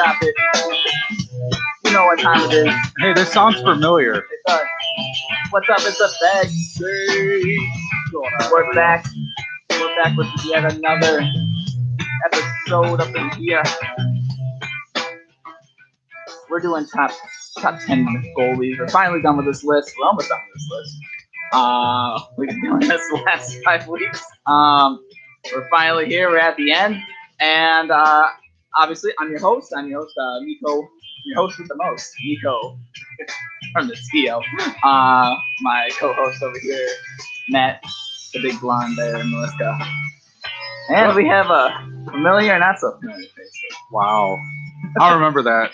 stop it. You know what time it is. Hey, this sounds familiar. It does. What's up? It's a bag. We're back. We're back with yet another episode up in here. We're doing top 10 goalies. We're finally done with this list. We're almost done with this list. We've been doing this the last 5 weeks. We're finally here. We're at the end. And obviously, I'm your host. Nico. Your host with the most, Nico from the TO. My co-host over here, Matt, the big blonde there, and Melissa. And we have a familiar, not so familiar face. Wow. I'll remember that.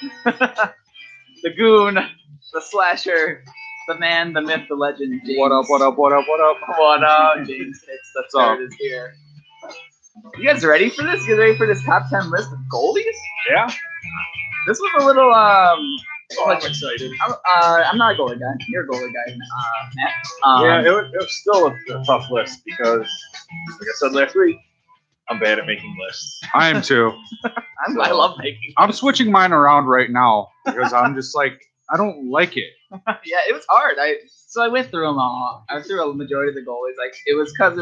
The goon, the slasher, the man, the myth, the legend, James. What up? What up, James Hicks, the third is here. You guys ready for this? You guys ready for this top 10 list of goalies? Yeah. This was a little, I'm excited. I'm not a goalie guy. You're a goalie guy, Matt. Yeah, it was still a tough list because, like I said last week, I'm bad at making lists. I am too. I love making. I'm switching mine around right now because I'm just like, I don't like it. Yeah, it was hard. I went through them all. I went through a majority of the goalies. Like it was because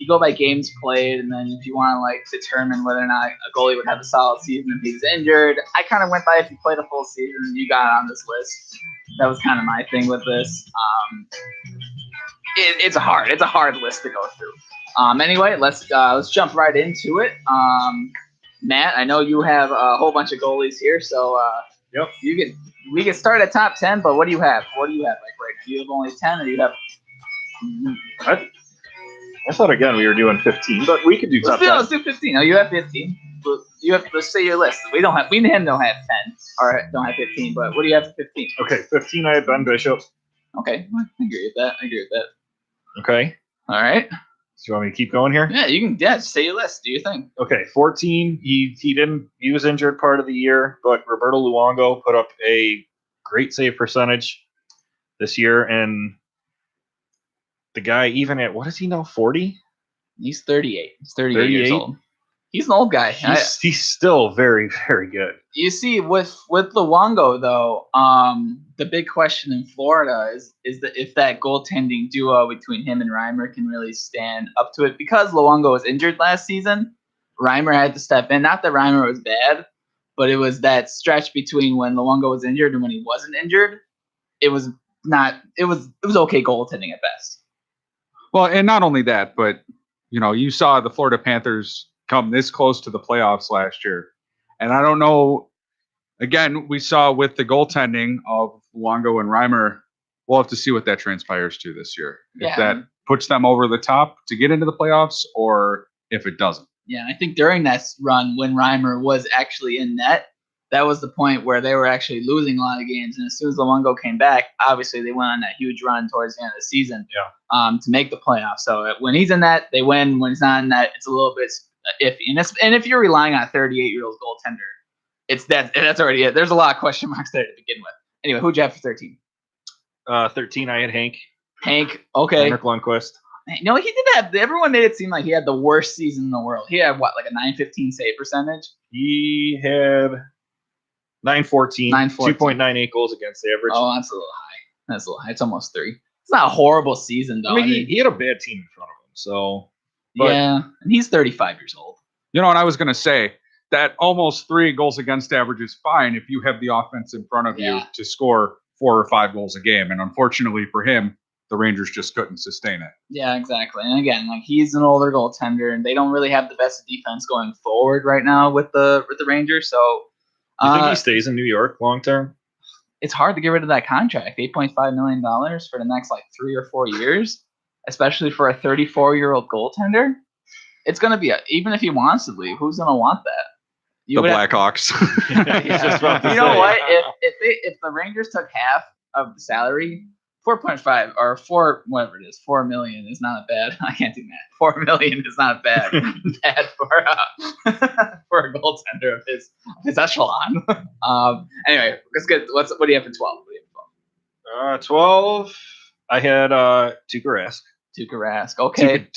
you go by games played, and then if you want to like determine whether or not a goalie would have a solid season if he's injured, I kind of went by if you played a full season and you got on this list. That was kind of my thing with this. It's a hard list to go through. Anyway, let's jump right into it. Matt, I know you have a whole bunch of goalies here, so Yep. We can start at top 10. But what do you have? What do you have? Like right now, do you have only 10, or do you have? I thought again we were doing 15, but we could do top 10. Let's do 15. No, you have 15. You have. Let's say your list. We and him don't have 10, or don't have 15. But what do you have for 15? Okay, 15. I had Ben Bishop. Okay, I agree with that. Okay. All right. So you want me to keep going here? Yeah, you can. Yeah, say your list. Do your thing. Okay, 14. He was injured part of the year, but Roberto Luongo put up a great save percentage this year, and the guy, even at, what is he now, 40? He's 38. He's 38 years old. He's an old guy. He's still very, very good. You see, with Luongo, though, the big question in Florida is if that goaltending duo between him and Reimer can really stand up to it. Because Luongo was injured last season, Reimer had to step in. Not that Reimer was bad, but it was that stretch between when Luongo was injured and when he wasn't injured. It was okay goaltending at best. Well, and not only that, but you saw the Florida Panthers come this close to the playoffs last year. And I don't know, again, we saw with the goaltending of Luongo and Reimer, we'll have to see what that transpires to this year. Yeah. If that puts them over the top to get into the playoffs or if it doesn't. Yeah, I think during that run when Reimer was actually in net, that was the point where they were actually losing a lot of games. And as soon as Luongo came back, obviously they went on that huge run towards the end of the season to make the playoffs. So when he's in that, they win. When he's not in that, it's a little bit iffy. And if you're relying on a 38-year-old goaltender, that's already it. There's a lot of question marks there to begin with. Anyway, who'd you have for 13? 13, I had Hank. Hank, okay. Henrik Lundqvist. No, he did have. Everyone made it seem like he had the worst season in the world. He had like a .915 save percentage. He had .914, 2.98 goals against average. Oh, that's a little high. It's almost 3. It's not a horrible season though. I mean, he had a bad team in front of him, so. But, yeah, and he's 35 years old. And I was going to say that almost 3 goals against average is fine if you have the offense in front of you to score 4 or 5 goals a game. And unfortunately for him, the Rangers just couldn't sustain it. Yeah, exactly. And again, like he's an older goaltender, and they don't really have the best defense going forward right now with the Rangers. So, you think he stays in New York long term? It's hard to get rid of that contract, $8.5 million for the next 3 or 4 years, especially for a 34-year-old goaltender. It's going to be even if he wants to leave, who's going to want that? The Blackhawks. You know what? If the Rangers took half of the salary, 4.5 or 4, whatever it is, 4 million is not bad. I can't do math. 4 million is not bad. Bad for a goaltender of his echelon. Anyway, let's get. What do you have for 12? 12. I had Tuukka Rask. Tuukka Rask. Okay.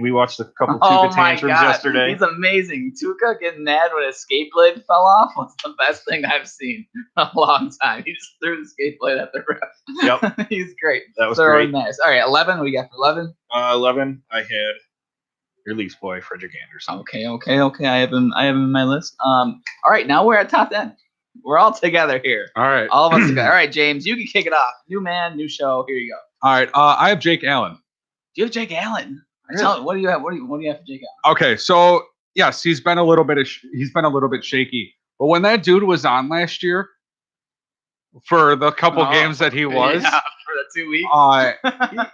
We watched a couple Oh Tuukka my tantrums God. yesterday. He's amazing. Tuukka getting mad when his skate blade fell off was the best thing I've seen in a long time. He just threw the skate blade at the ref. Yep. He's great. That was Thoroughly great. nice. All right, 11. What do you got for 11? 11, I had your Leafs boy, Frederick Anderson. Okay. I have him in my list. All right, now we're at top 10. We're all together here. All right. All of us together. All right, James, you can kick it off. New man, new show. Here you go. All right. I have Jake Allen. Do you have Jake Allen? Really? Tell me, what do you have? What do you have for Jake Allen? Okay, so yes, he's been a little bit shaky. But when that dude was on last year, for the couple games that he was, yeah, for the 2 weeks.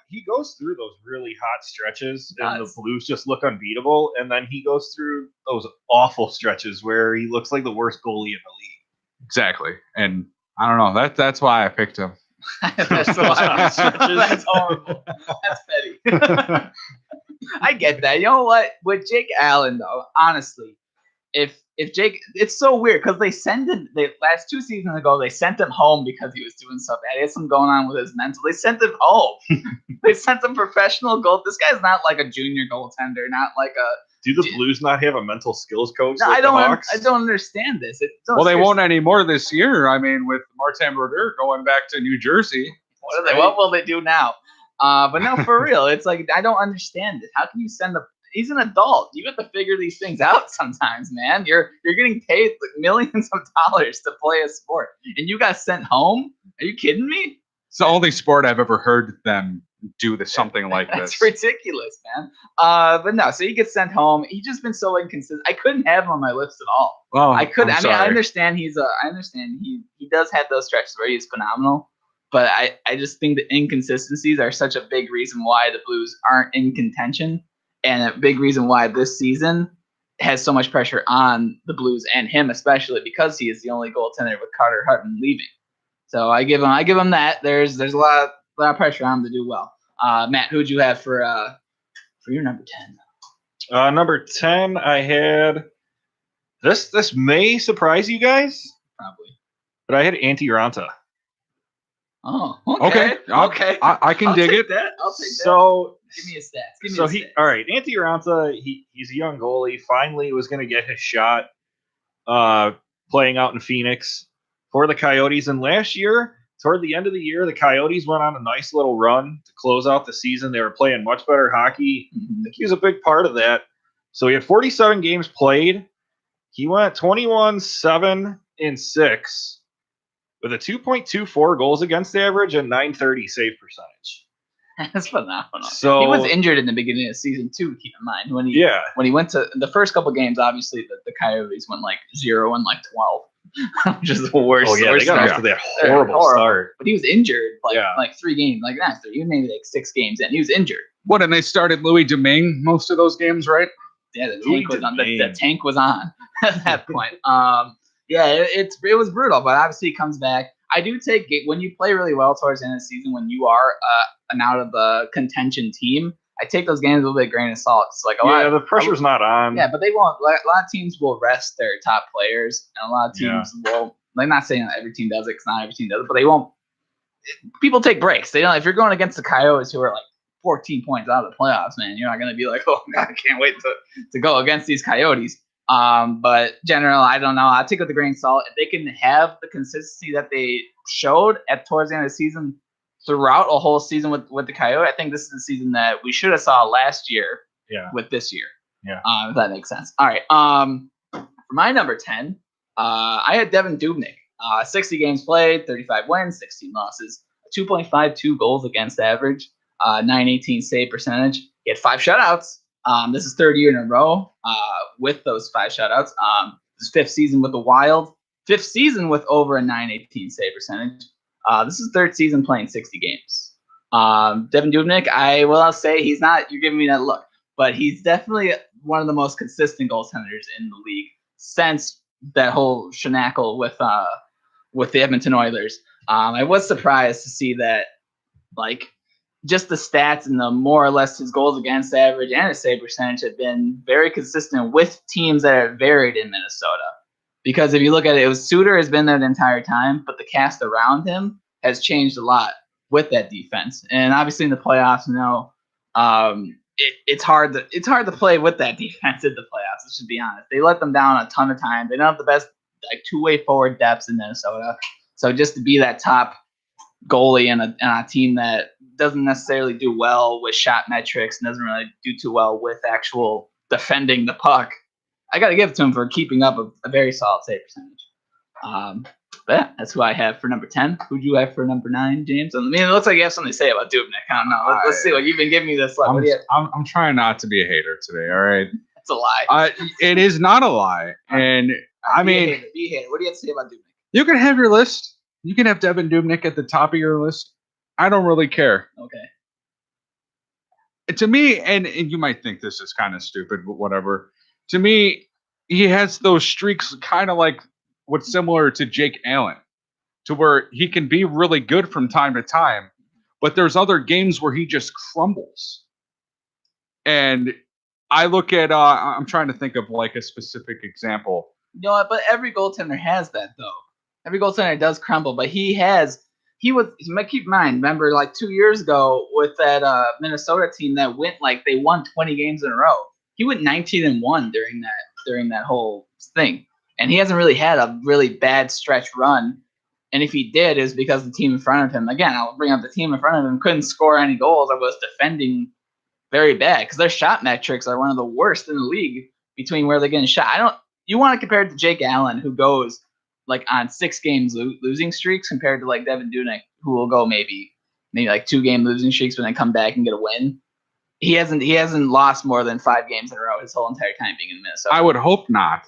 He goes through those really hot stretches, He and does. the Blues just look unbeatable. And then he goes through those awful stretches where he looks like the worst goalie in the league. exactly. And I don't know. That's why I picked him. That's why. That's horrible. That's petty. I get that. You know what? With Jake Allen, though, honestly, if Jake, it's so weird because they sent him. Last 2 seasons ago, they sent him home because he was doing so bad. He had something going on with his mental. They sent him home. They sent him professional goal. This guy's not like a junior goaltender. Not like a. Do the Blues not have a mental skills coach? No, like the Hawks? I don't understand this. Well, they won't anymore this year. I mean, with Martin Brodeur going back to New Jersey. What will they do now? But no, for real, it's like I don't understand it. How can you send he's an adult. You have to figure these things out sometimes, man. You're getting paid millions of dollars to play a sport, and you got sent home? Are you kidding me? It's the only sport I've ever heard them do something like That's this. ridiculous, man. But no, so he gets sent home. He's just been so inconsistent. I couldn't have him on my list at all. Oh, I couldn't. I'm I mean, I sorry. understand I understand he does have those stretches where he's phenomenal. But I just think the inconsistencies are such a big reason why the Blues aren't in contention, and a big reason why this season has so much pressure on the Blues and him especially because he is the only goaltender with Carter Hutton leaving. So I give him that. There's a lot of pressure on him to do well. Matt, who'd you have for your number 10? Number 10, I had this. This may surprise you guys, Probably. but I had Antti Ranta. Oh, okay. Okay. I can dig it. That. I'll take that. So Give me his stats. Give me So his stats. all right, Antti Ranta, he's a young goalie. Finally, was going to get his shot, playing out in Phoenix for the Coyotes. And last year, toward the end of the year, the Coyotes went on a nice little run to close out the season. They were playing much better hockey. I think he was a big part of that. So he had 47 games played. He went 21-7-6 with a 2.24 goals against average and 930 save percentage. That's phenomenal. So He was injured in the beginning of the season too. Keep in mind when he went to the first couple games, obviously the Coyotes went like 0 and like 12, which is the worst. Oh yeah, they worst got start. off to that horrible start. But he was injured Yeah. like 3 games, like not 3, maybe like 6 games in. He was injured. What, and they started Louis Domingue most of those games, right? Yeah, the Louis tank was on. The Domingue. tank was on at that point. Yeah, it was brutal, but obviously he comes back. I do take it when you play really well towards the end of the season when you are an out of the contention team. I take those games with a little bit of grain of salt. It's like The pressure's not on. Yeah, but they won't. A lot of teams will rest their top players, and a lot of teams will. I'm not saying that every team does it, because not every team does it, but they won't. People take breaks. They don't. If you're going against the Coyotes, who are like 14 points out of the playoffs, man, you're not going to be like, oh God, I can't wait to go against these Coyotes. But general, I don't know. I take it with a grain of salt. If they can have the consistency that they showed towards the end of the season, throughout a whole season with the Coyote, I think this is the season that we should have saw last year. Yeah. With this year. Yeah. If that makes sense. All right. For my number 10, I had Devin Dubnyk. 60 games played, 35 wins, 16 losses, 2.52 goals against average, 918 save percentage. He had 5 shutouts. This is 3rd year in a row with those 5 shutouts. His 5th season with the Wild, 5th season with over a 918 save percentage. This is 3rd season playing 60 games. Devin Dubnyk, I'll say he's not. You're giving me that look, but he's definitely one of the most consistent goaltenders in the league since that whole shenackle with the Edmonton Oilers. I was surprised to see that, like, just the stats and the more or less his goals against average and his save percentage have been very consistent with teams that are varied in Minnesota. Because if you look at it, Suter has been there the entire time, but the cast around him has changed a lot with that defense. And obviously in the playoffs, It's hard to play with that defense in the playoffs. Let's just be honest. They let them down a ton of times. They don't have the best like two-way forward depths in Minnesota. So just to be that top goalie and a team that doesn't necessarily do well with shot metrics and doesn't really do too well with actual defending the puck, I got to give it to him for keeping up a very solid save percentage. But yeah, that's who I have for number 10. Who do you have for number 9, James? I mean, it looks like you have something to say about Dubnyk. I don't know. Let's see. You've been giving me this. I'm trying not to be a hater today. All right. It's a lie. It is not a lie. And I mean, be a hater. What do you have to say about Dubnyk? You can have your list. You can have Devan Dubnyk at the top of your list. I don't really care. Okay. To me, and you might think this is kind of stupid, but whatever. To me, he has those streaks kind of like what's similar to Jake Allen, to where he can be really good from time to time, but there's other games where he just crumbles. And I look at, I'm trying to think of like a specific example. You know what? But every goaltender has that, though. Every goaltender does crumble, but he was, keep in mind, remember like 2 years ago with that Minnesota team that they won 20 games in a row. He went 19-1 during that whole thing. And he hasn't really had a really bad stretch run. And if he did, it's because the team in front of him, again, I'll bring up the team in front of him, couldn't score any goals or was defending very bad because their shot metrics are one of the worst in the league between where they're getting shot. You want to compare it to Jake Allen, who goes like on 6 games losing streaks compared to like Devan Dubnyk, who will go maybe like 2 game losing streaks but then come back and get a win. He hasn't lost more than 5 games in a row his whole entire time being in Minnesota. I would hope not.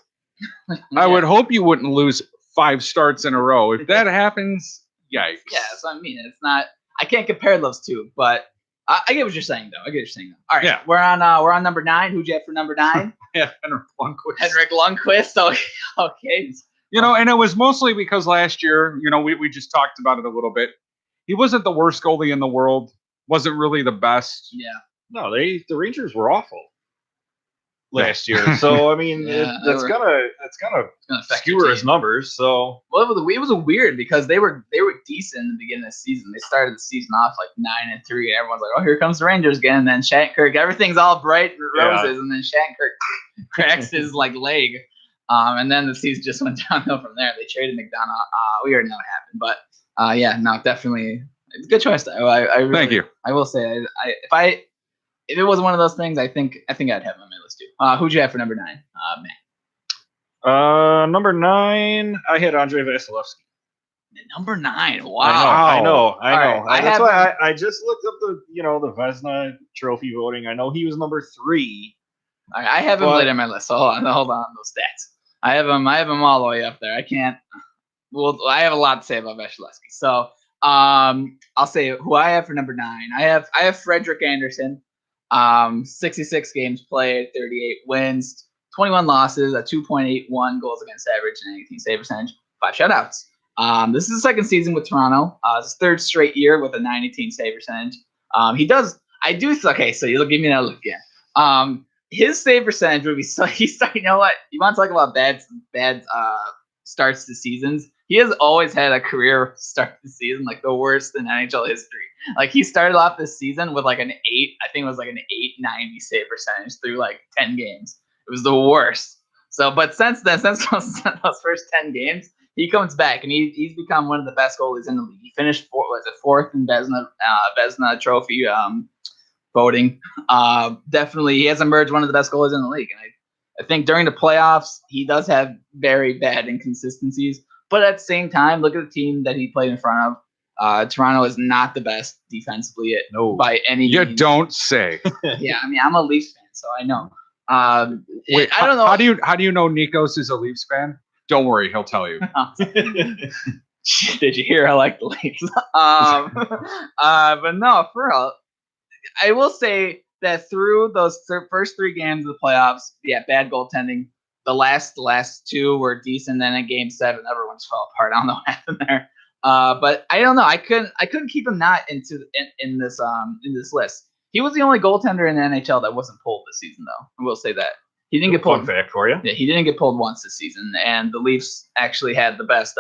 Yeah. I would hope you wouldn't lose 5 starts in a row. If that happens, yikes. Yeah, that's what I mean. It's not. I can't compare those two, but I get what you're saying, though. All right, yeah. We're on number 9. Who'd you have for number 9? Yeah, Henrik Lundqvist. Henrik Lundqvist. Okay. And it was mostly because last year, we just talked about it a little bit. He wasn't the worst goalie in the world. Wasn't really the best. Yeah. No, the Rangers were awful last year. So I mean, that's gonna skewer his numbers. So it was weird because they were decent in the beginning of the season. They started the season off like 9-3. And everyone's like, "Oh, here comes the Rangers again." And then Shattenkirk, everything's all bright roses, and then Shattenkirk cracks his like leg. And then the season just went downhill from there. They traded McDonough. We already know what happened, but definitely it's a good choice. Though. Thank you. I will say, if it was one of those things, I think I'd have him on my list too. Who'd you have for number 9, Matt? Number 9, I had Andrei Vasilevsky. Number 9. Wow. I know. Right, that's why I just looked up the Vezina Trophy voting. I know he was number 3. I have him later on my list. So hold on those stats. I have him all the way up there. I can't. Well, I have a lot to say about Vasilevsky. So I'll say who I have for number 9. I have Frederik Andersen. 66 games played, 38 wins, 21 losses, a 2.81 goals against average, and 18 save percentage, 5 shutouts. This is the second season with Toronto. It's his 3rd straight year with a 918 save percentage. Okay, so you'll give me that look again. His save percentage would be so. You know what? You want to talk about bad starts to seasons? He has always had a career start to the season like the worst in NHL history. Like he started off this season with like an 8, I think it was like an 890 save percentage through like 10 games. It was the worst. So, but since those first 10 games, he comes back and he's become one of the best goalies in the league. He finished 4th in Vezina Trophy voting. Definitely, he has emerged one of the best goalies in the league. And I think during the playoffs, he does have very bad inconsistencies. But at the same time, look at the team that he played in front of. Toronto is not the best defensively by any You means. don't say. Yeah, I mean, I'm a Leafs fan, so I know. Wait, I don't know. How do you know Nikos is a Leafs fan? Don't worry, he'll tell you. Did you hear? I like the Leafs. But no, for real, I will say that through those first 3 games of the playoffs, bad goaltending. The last 2 were decent. Then in Game 7, everyone's fell apart. I don't know what happened there. But I don't know. I couldn't keep him not in this list. He was the only goaltender in the NHL that wasn't pulled this season, though. I will say that he didn't get pulled. Fun fact for you. Yeah, he didn't get pulled once this season, and the Leafs actually had the best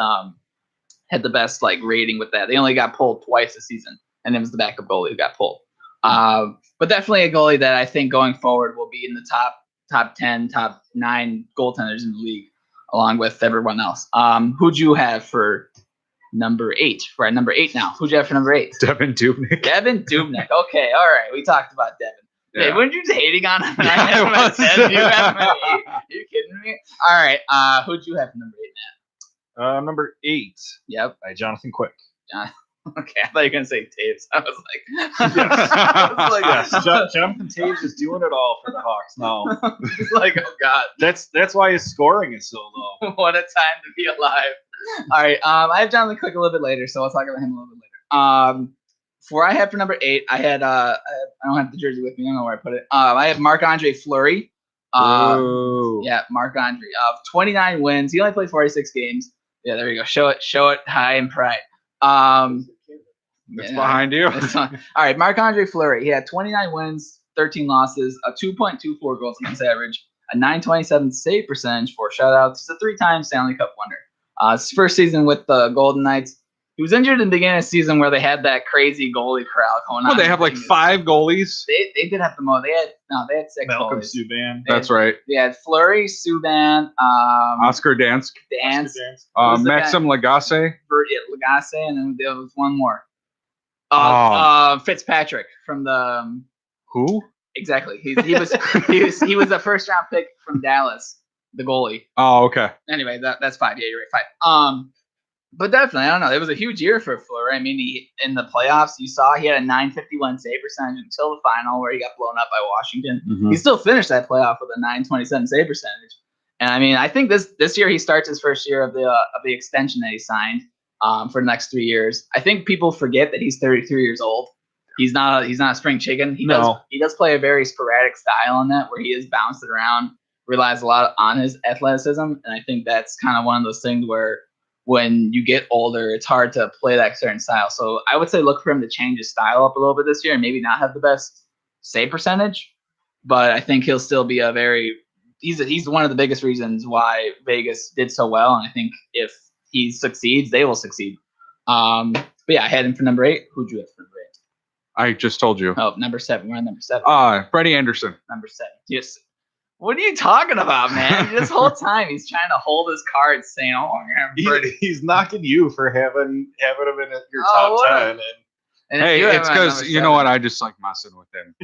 like rating with that. They only got pulled twice this season, and it was the backup goalie who got pulled. But definitely a goalie that I think going forward will be in the top 10, top 9 goaltenders in the league, along with everyone else. Who'd you have for number 8? Right, number 8 now. Who'd you have for number 8? Devin Dubnyk. Devin Dubnyk. Okay, all right. We talked about Devin. Hey, weren't you hating on him? Yeah, I was. You have him at 8. Are you kidding me? All right. Who'd you have for number 8 now? Number 8. Yep. By Jonathan Quick. Okay, I thought you were gonna say Taves. I was like, Yes, Jonathan Taves is doing it all for the Hawks now. It's like, oh god, That's why his scoring is so low. what a time to be alive. All right, I have Jonathan Quick a little bit later, so I'll talk about him a little bit later. For I have for number 8, I had I don't have the jersey with me. I don't know where I put it. I have Marc-Andre Fleury. Yeah, Marc-Andre. 29 wins. He only played 46 games. Yeah, there you go. Show it high in pride. It's behind you. All right, Marc-Andre Fleury. He had 29 wins, 13 losses, a 2.24 goals against average, a 927 save percentage, 4 shutouts. He's a 3-time Stanley Cup winner. His first season with the Golden Knights. He was injured in the beginning of the season where they had that crazy goalie crowd going on. Well, they have like 5 goalies. They did have the most. They had 6 Malcolm goalies. Subban. That's right. They had Fleury, Subban, Oscar Dansk, Dance, Oscar Who's the Maxim Lagacé. Lagasse, and then there was one more. Fitzpatrick from the Who? exactly. He was a first round pick from Dallas, the goalie. Oh, okay. Anyway, that's 5. Yeah, you're right. 5. But definitely, I don't know. It was a huge year for Fleury. I mean, in the playoffs, you saw he had a 951 save percentage until the final where he got blown up by Washington. Mhm. He still finished that playoff with a 927 save percentage. And I mean, I think this year he starts his first year of the extension that he signed for the next 3 years. I think people forget that he's 33 years old. He's not a spring chicken. He does play a very sporadic style in that where he is bounced around, relies a lot on his athleticism, and I think that's kind of one of those things where when you get older, it's hard to play that certain style. So I would say look for him to change his style up a little bit this year and maybe not have the best save percentage, but I think he'll still be he's one of the biggest reasons why Vegas did so well, and I think if he succeeds, they will succeed. But yeah, I had him for number 8. Who'd you have for number 8? I just told you. Oh, number 7. We're on number 7. Freddie Anderson. Number 7. Yes. What are you talking about, man? This whole time he's trying to hold his cards, saying, "Oh, I'm gonna have Freddie." He's knocking you for having him in your top 10. And Hey, you have it's him at because number you know 7. what? I just like messing with him.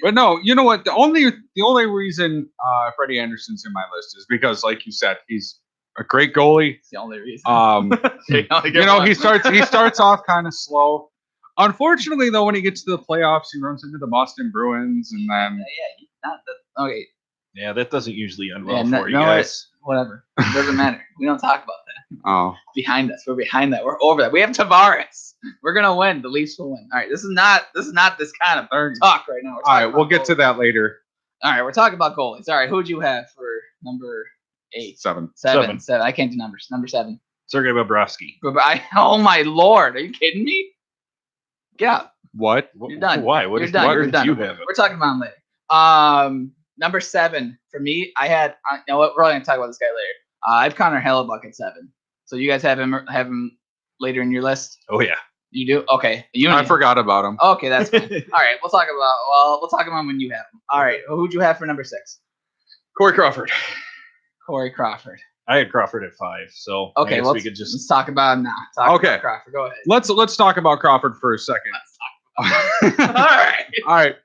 But no, you know what? The only reason Freddie Anderson's in my list is because, like you said, he's a great goalie. It's the only reason. You know, he starts off kind of slow. Unfortunately, though, when he gets to the playoffs, he runs into the Boston Bruins, and then he's not the okay. Yeah, that doesn't usually end well Yeah, for you guys. Whatever. It doesn't matter. We don't talk about that. oh, Behind us. We're behind that. We're over that. We have Tavares. We're gonna win. The Leafs will win. All right. This is not this kind of talk right now. all right, we'll get to that later. All right, we're talking about goalies. All right, who'd you have for number 8? 7. 7. I can't do numbers. Number 7. Sergei Bobrovsky. Oh my lord, are you kidding me? Yeah, What? you're done. Why? You're Where done. You're did done. you have it? We're talking about him later. Number 7 for me. I had. You know what? We're probably gonna talk about this guy later. I have Connor Hellebuck at 7. So you guys have him later in your list. Oh yeah. You do? Okay. I forgot about him. Okay, that's fine. All right, we'll talk about when you have him. All right, who'd you have for number 6? Corey Crawford. Corey Crawford. I had Crawford at 5. So Okay, I guess well, we could just let's talk about him now. Talk Okay. about Crawford. Go ahead. Let's talk about Crawford for a second. All right. All right.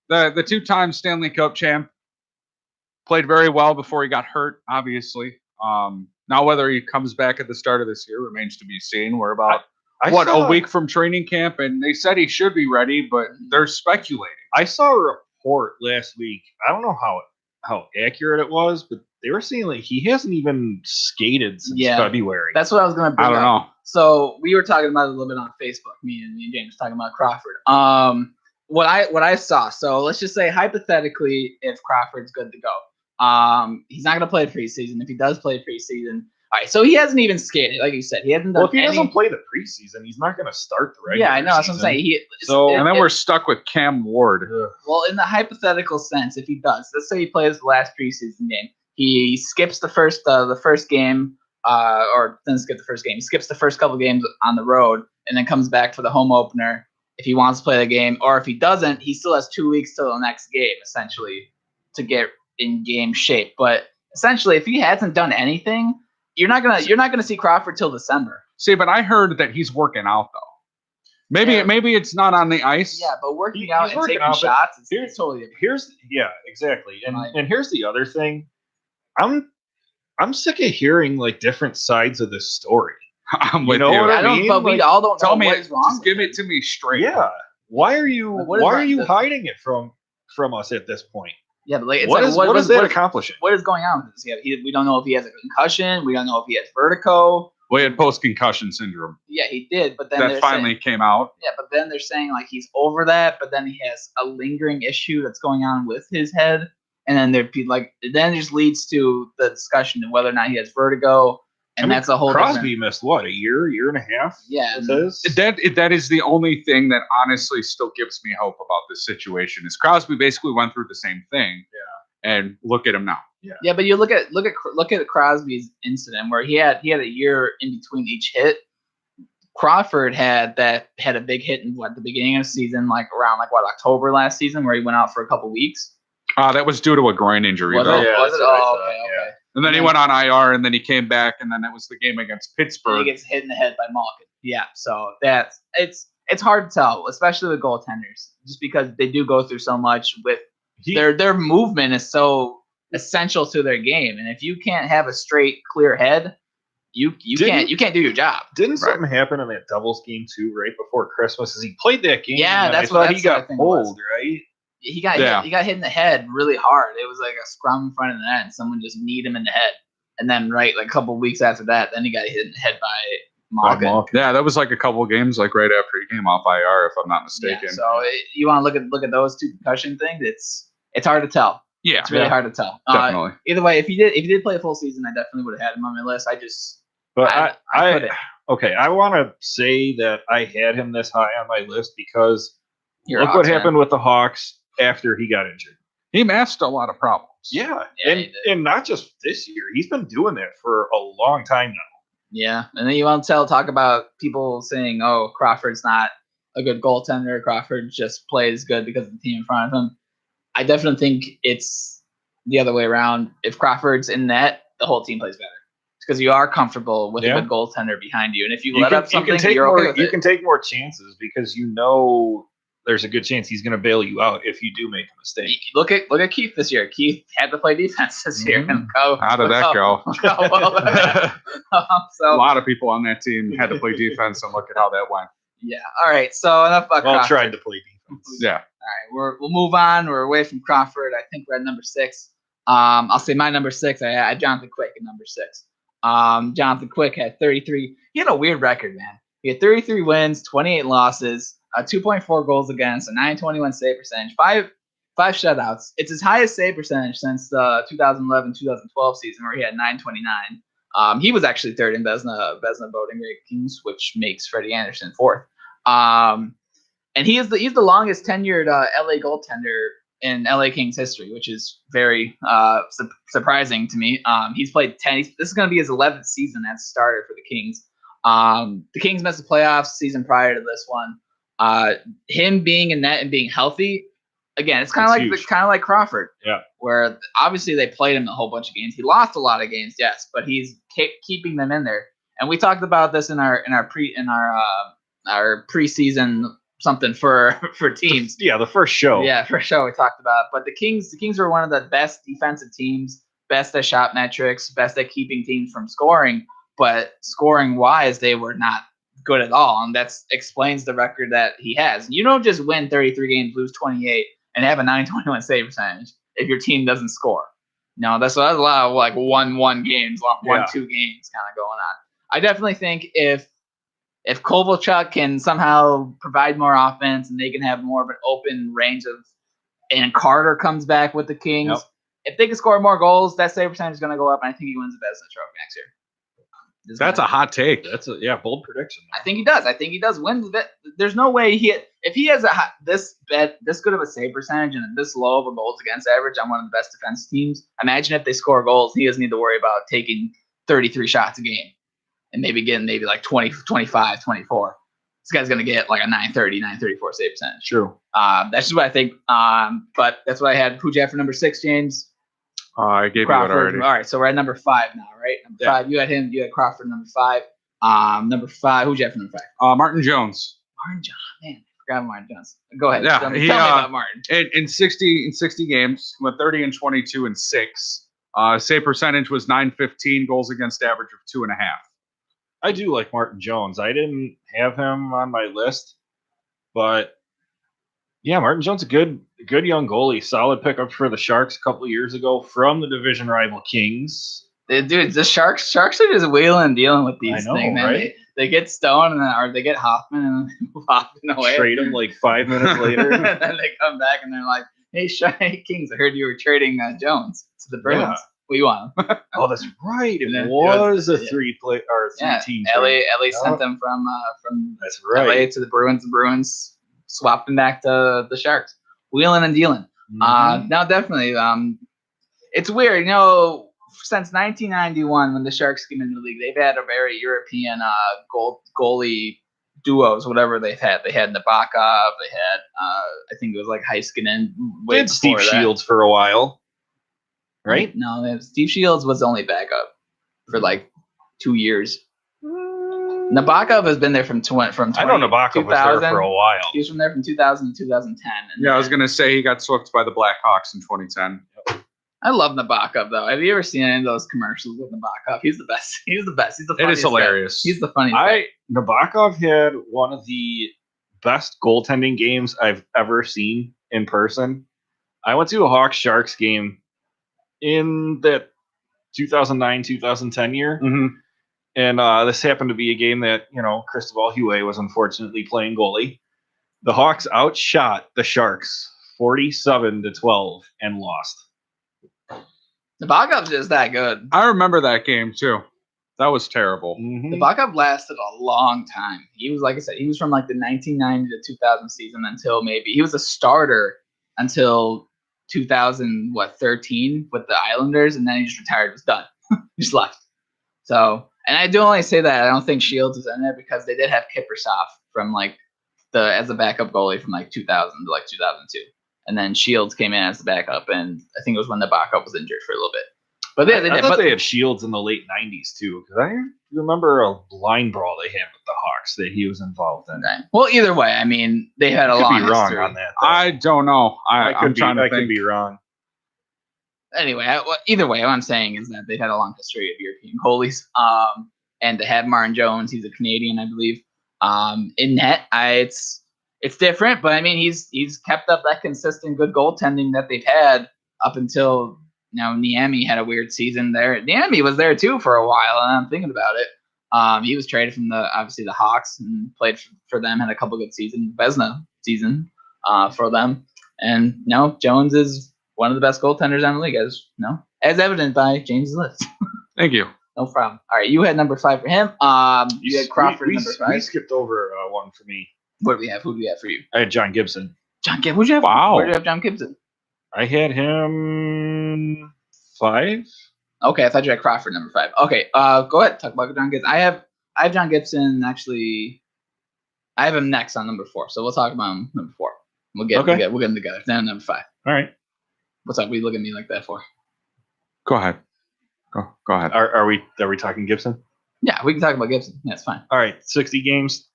The 2-time Stanley Cup champ played very well before he got hurt, obviously. Now whether he comes back at the start of this year remains to be seen. We're about a week from training camp, and they said he should be ready, but they're speculating. I saw a report last week. I don't know how accurate it was, but they were saying like he hasn't even skated since February. That's what I was going to bring I don't up. know. So we were talking about it a little bit on Facebook. Me and James talking about Crawford. What I saw. So let's just say hypothetically, if Crawford's good to go, he's not going to play preseason. If he does play preseason, all right. So he hasn't even skated, like you said. He hasn't done. Well, if he doesn't play the preseason, he's not going to start the regular. Yeah, I know. That's what I'm saying. And then we're stuck with Cam Ward. Well, in the hypothetical sense, if he does, let's say he plays the last preseason game, he skips the first game, or doesn't skip the first game. He skips the first couple games on the road, and then comes back for the home opener. if he wants to play the game, or if he doesn't, he still has 2 weeks till the next game, essentially, to get in game shape. But essentially, if he hasn't done anything, you're not gonna see Crawford till December. See, but I heard that he's working out though. Maybe it's not on the ice. Yeah, but working He's out and working taking out, but shots is here's- totally different. Exactly. Right. And here's the other thing. I'm sick of hearing like different sides of this story. I'm with know you. what I I don't, mean? but we Like, all don't Tell know me, what is wrong. just give it to me straight. Yeah. Why are you Like, what is why wrong are you with- hiding it from us at this point? Yeah, but like, it's What like, is what is that what, accomplishing? what is going on with this? We don't know if he has a concussion. We don't know if he has vertigo. Well, he had post-concussion syndrome. Yeah, he did, but then That they're finally saying, came out. yeah, but then they're saying like he's over that, but then he has a lingering issue that's going on with his head, and then then it just leads to the discussion of whether or not he has vertigo, and I mean, that's a whole Crosby different. missed what, a year and a half? Yeah, With this? That is the only thing that honestly still gives me hope about this situation. Is Crosby basically went through the same thing. Yeah. And look at him now. Yeah, but you look at Crosby's incident where he had a year in between each hit. Crawford had a big hit in the beginning of the season, like around October last season, where he went out for a couple weeks. That was due to a groin injury, Was it? though. Yeah, Was that's it? what I Oh, thought, okay, yeah. okay. And then he went on IR, and then he came back, and then that was the game against And Pittsburgh. he gets hit in the head by Malkin. Yeah, so it's hard to tell, especially with goaltenders, just because they do go through so much with their movement is so essential to their game, and if you can't have a straight, clear head, you can't do your job. Didn't something happen in that doubles game too, right before Christmas? As he played that game, Yeah, and that's I what- thought he that's what I got think it was. pulled, right? He got Yeah. hit in the head really hard. It was like a scrum in front of the net, and someone just kneed him in the head. And then a couple of weeks after that, then he got hit in the head by Malkin. Yeah, that was like a couple of games, like right after he came off IR, if I'm not mistaken. Yeah, so you want to look at those two concussion things. It's hard to tell. Yeah, It's really hard to tell. definitely. Either way, if he did play a full season, I definitely would have had him on my list. But I couldn't. okay, I want to say that I had him this high on my list because You're a look what Hawks fan. happened with the Hawks after he got injured. He masked a lot of problems. Yeah, Yeah, he did. and not just this year. He's been doing that for a long time now. Yeah, and then you want to talk about people saying, "Oh, Crawford's not a good goaltender. Crawford just plays good because of the team in front of him." I definitely think it's the other way around. If Crawford's in net, the whole team plays better because you are comfortable with Yeah. a good goaltender behind you, and if you, You let can, up you something, can take you're more. okay with You it. can take more chances because you know there's a good chance he's going to bail you out if you do make a mistake. Look at Keith this year. Keith had to play defense this year, and How did that go? So A lot of people on that team had to play defense, and look at how that went. yeah. All right. So enough about Well, Crawford. tried to play defense. Yeah. All right, we'll move on. We're away from Crawford. I think we're at number 6. I'll say my number 6. I had Jonathan Quick at number 6. Jonathan Quick had 33. He had a weird record, man. He had 33 wins, 28 losses, 2.4 goals against, a 921 save percentage, five shutouts. It's his highest save percentage since the 2011-2012 season, where he had 929. He was actually third in Vezina voting rankings, which makes Freddie Anderson fourth. And he's the longest tenured LA goaltender in LA Kings history, which is very surprising to me. He's played 10. This is going to be his 11th season as a starter for the Kings. The Kings missed the playoffs season prior to this one. Him being in net and being healthy, again, it's kind of like Crawford. Yeah. Where obviously they played him a whole bunch of games. He lost a lot of games, yes, but he's keeping them in there. And we talked about this in our preseason something for teams. Yeah, the first show. Yeah, for sure we talked about it. But the Kings were one of the best defensive teams, best at shot metrics, best at keeping teams from scoring. But scoring wise, they were not good at all, and that explains the record that he has. You don't just win 33 games, lose 28, and have a 921 save percentage if your team doesn't score. No, that's a lot of like 1-1 games, 1-2 games kind of going on. I definitely think if Kovalchuk can somehow provide more offense and they can have more of an open range and Carter comes back with the Kings, if they can score more goals, that save percentage is going to go up, and I think he wins the Vezina Trophy next year. That's a hot take. That's a bold prediction. I think he does. I think he does win. There's no way if he has this good of a save percentage and this low of a goals against average on one of the best defense teams. Imagine if they score goals, he doesn't need to worry about taking 33 shots a game and maybe getting like 20, 25, 24. this guy's gonna get like a 930, 934 save percentage. True. That's just what I think. But that's what I had. Who'd you have for number 6, James? I gave Crawford. you that already. All right, so we're at number 5 now, right? Number Yeah. 5. You had him. You had Crawford number 5. Number 5. Who'd you have for number 5? Martin Jones. Martin Jones. Man, I forgot Martin Jones. Go ahead. Yeah, tell me he, about Martin. In 60 games, went 30 and 22 and 6. Save percentage was 915. Goals against average of 2.5. I do like Martin Jones. I didn't have him on my list, but yeah, Martin Jones, a good young goalie. Solid pickup for the Sharks a couple of years ago from the division rival Kings. Dude, the Sharks are just wheeling and dealing with these I know, things, man. right? They get Stone or they get Hoffman and then move Hoffman away. Trade him like 5 minutes and later. then they come back and they're like, hey, Kings, I heard you were trading Jones to the Bruins. Yeah. What do you want him? Oh, that's right. And then It was a yeah. three team. LA sent them from That's LA right. to the Bruins. The Bruins swapped them back to the Sharks. Wheeling and dealing. Mhm. No, definitely. It's weird, since 1991 when the Sharks came into the league, they've had a very European goalie duos, whatever they've had. They had Nabokov. They had I think it was like Heiskanen. They had Steve Shields for a while, right? No, Steve Shields was the only backup for like 2 years. Nabokov has been there from 20. I know Nabokov was there for a while. He was from there from 2000 to 2010. And Yeah, I was gonna say he got swept by the Blackhawks in 2010. I love Nabokov though. Have you ever seen any of those commercials with Nabokov? He's the best. He's the best. He's the It is funniest guy. hilarious. He's the funniest guy. Nabokov had one of the best goaltending games I've ever seen in person. I went to a Hawks Sharks game in that 2009-2010 year. Mm-hmm. And this happened to be a game that, Cristobal Huet was unfortunately playing goalie. The Hawks outshot the Sharks 47-12 and lost. Nabokov's just that good. I remember that game too. That was terrible. Mhm. Nabokov lasted a long time. He was, like I said, he was from like the 1990 to 2000 season until he was a starter until 2013 with the Islanders, and then he just retired. Was done. He just left. So, and I do only say that I don't think Shields is in there because they did have Kiprusoff from as a backup goalie from 2000 to 2002. And then Shields came in as the backup, and I think it was when Nabokov was injured for a little bit. But I thought they had Shields in the late 90s too, because I remember a line brawl they had with the Hawks that he was involved in. Okay. Well, either way, I mean, they had a I long could be wrong history. on that. though. I don't know. I'm trying to I think. could be wrong. Anyway, either way, what I'm saying is that they've had a long history of European goalies. And to have Martin Jones, he's a Canadian, I believe. In net, it's different, but I mean, he's kept up that consistent good goaltending that they've had up until Niemi had a weird season there. Niemi was there too for a while, and I'm thinking about it. He was traded from obviously the Hawks and played for them, had a couple good seasons, Vezina season for them, and now Jones is one of the best goaltenders in the league, as evident by James' list. Thank you. No problem. All right, you had number 5 for him. You had Crawford number 5. We skipped over one for me. What do we have? Who do we have for you? I had John Gibson. John Gibson. Who'd you have? Wow. Where did you have John Gibson? I had him 5. Okay, I thought you had Crawford number 5. Okay, go ahead. Talk about John Gibson. I have John Gibson actually. I have him next on number 4, so we'll talk about him number 4. We'll get them together. Then number 5. All right. What's up? What are you looking at me like that for? Go ahead. Go ahead. Are we talking Gibson? Yeah, we can talk about Gibson. Yeah, it's fine. All right. 60 games,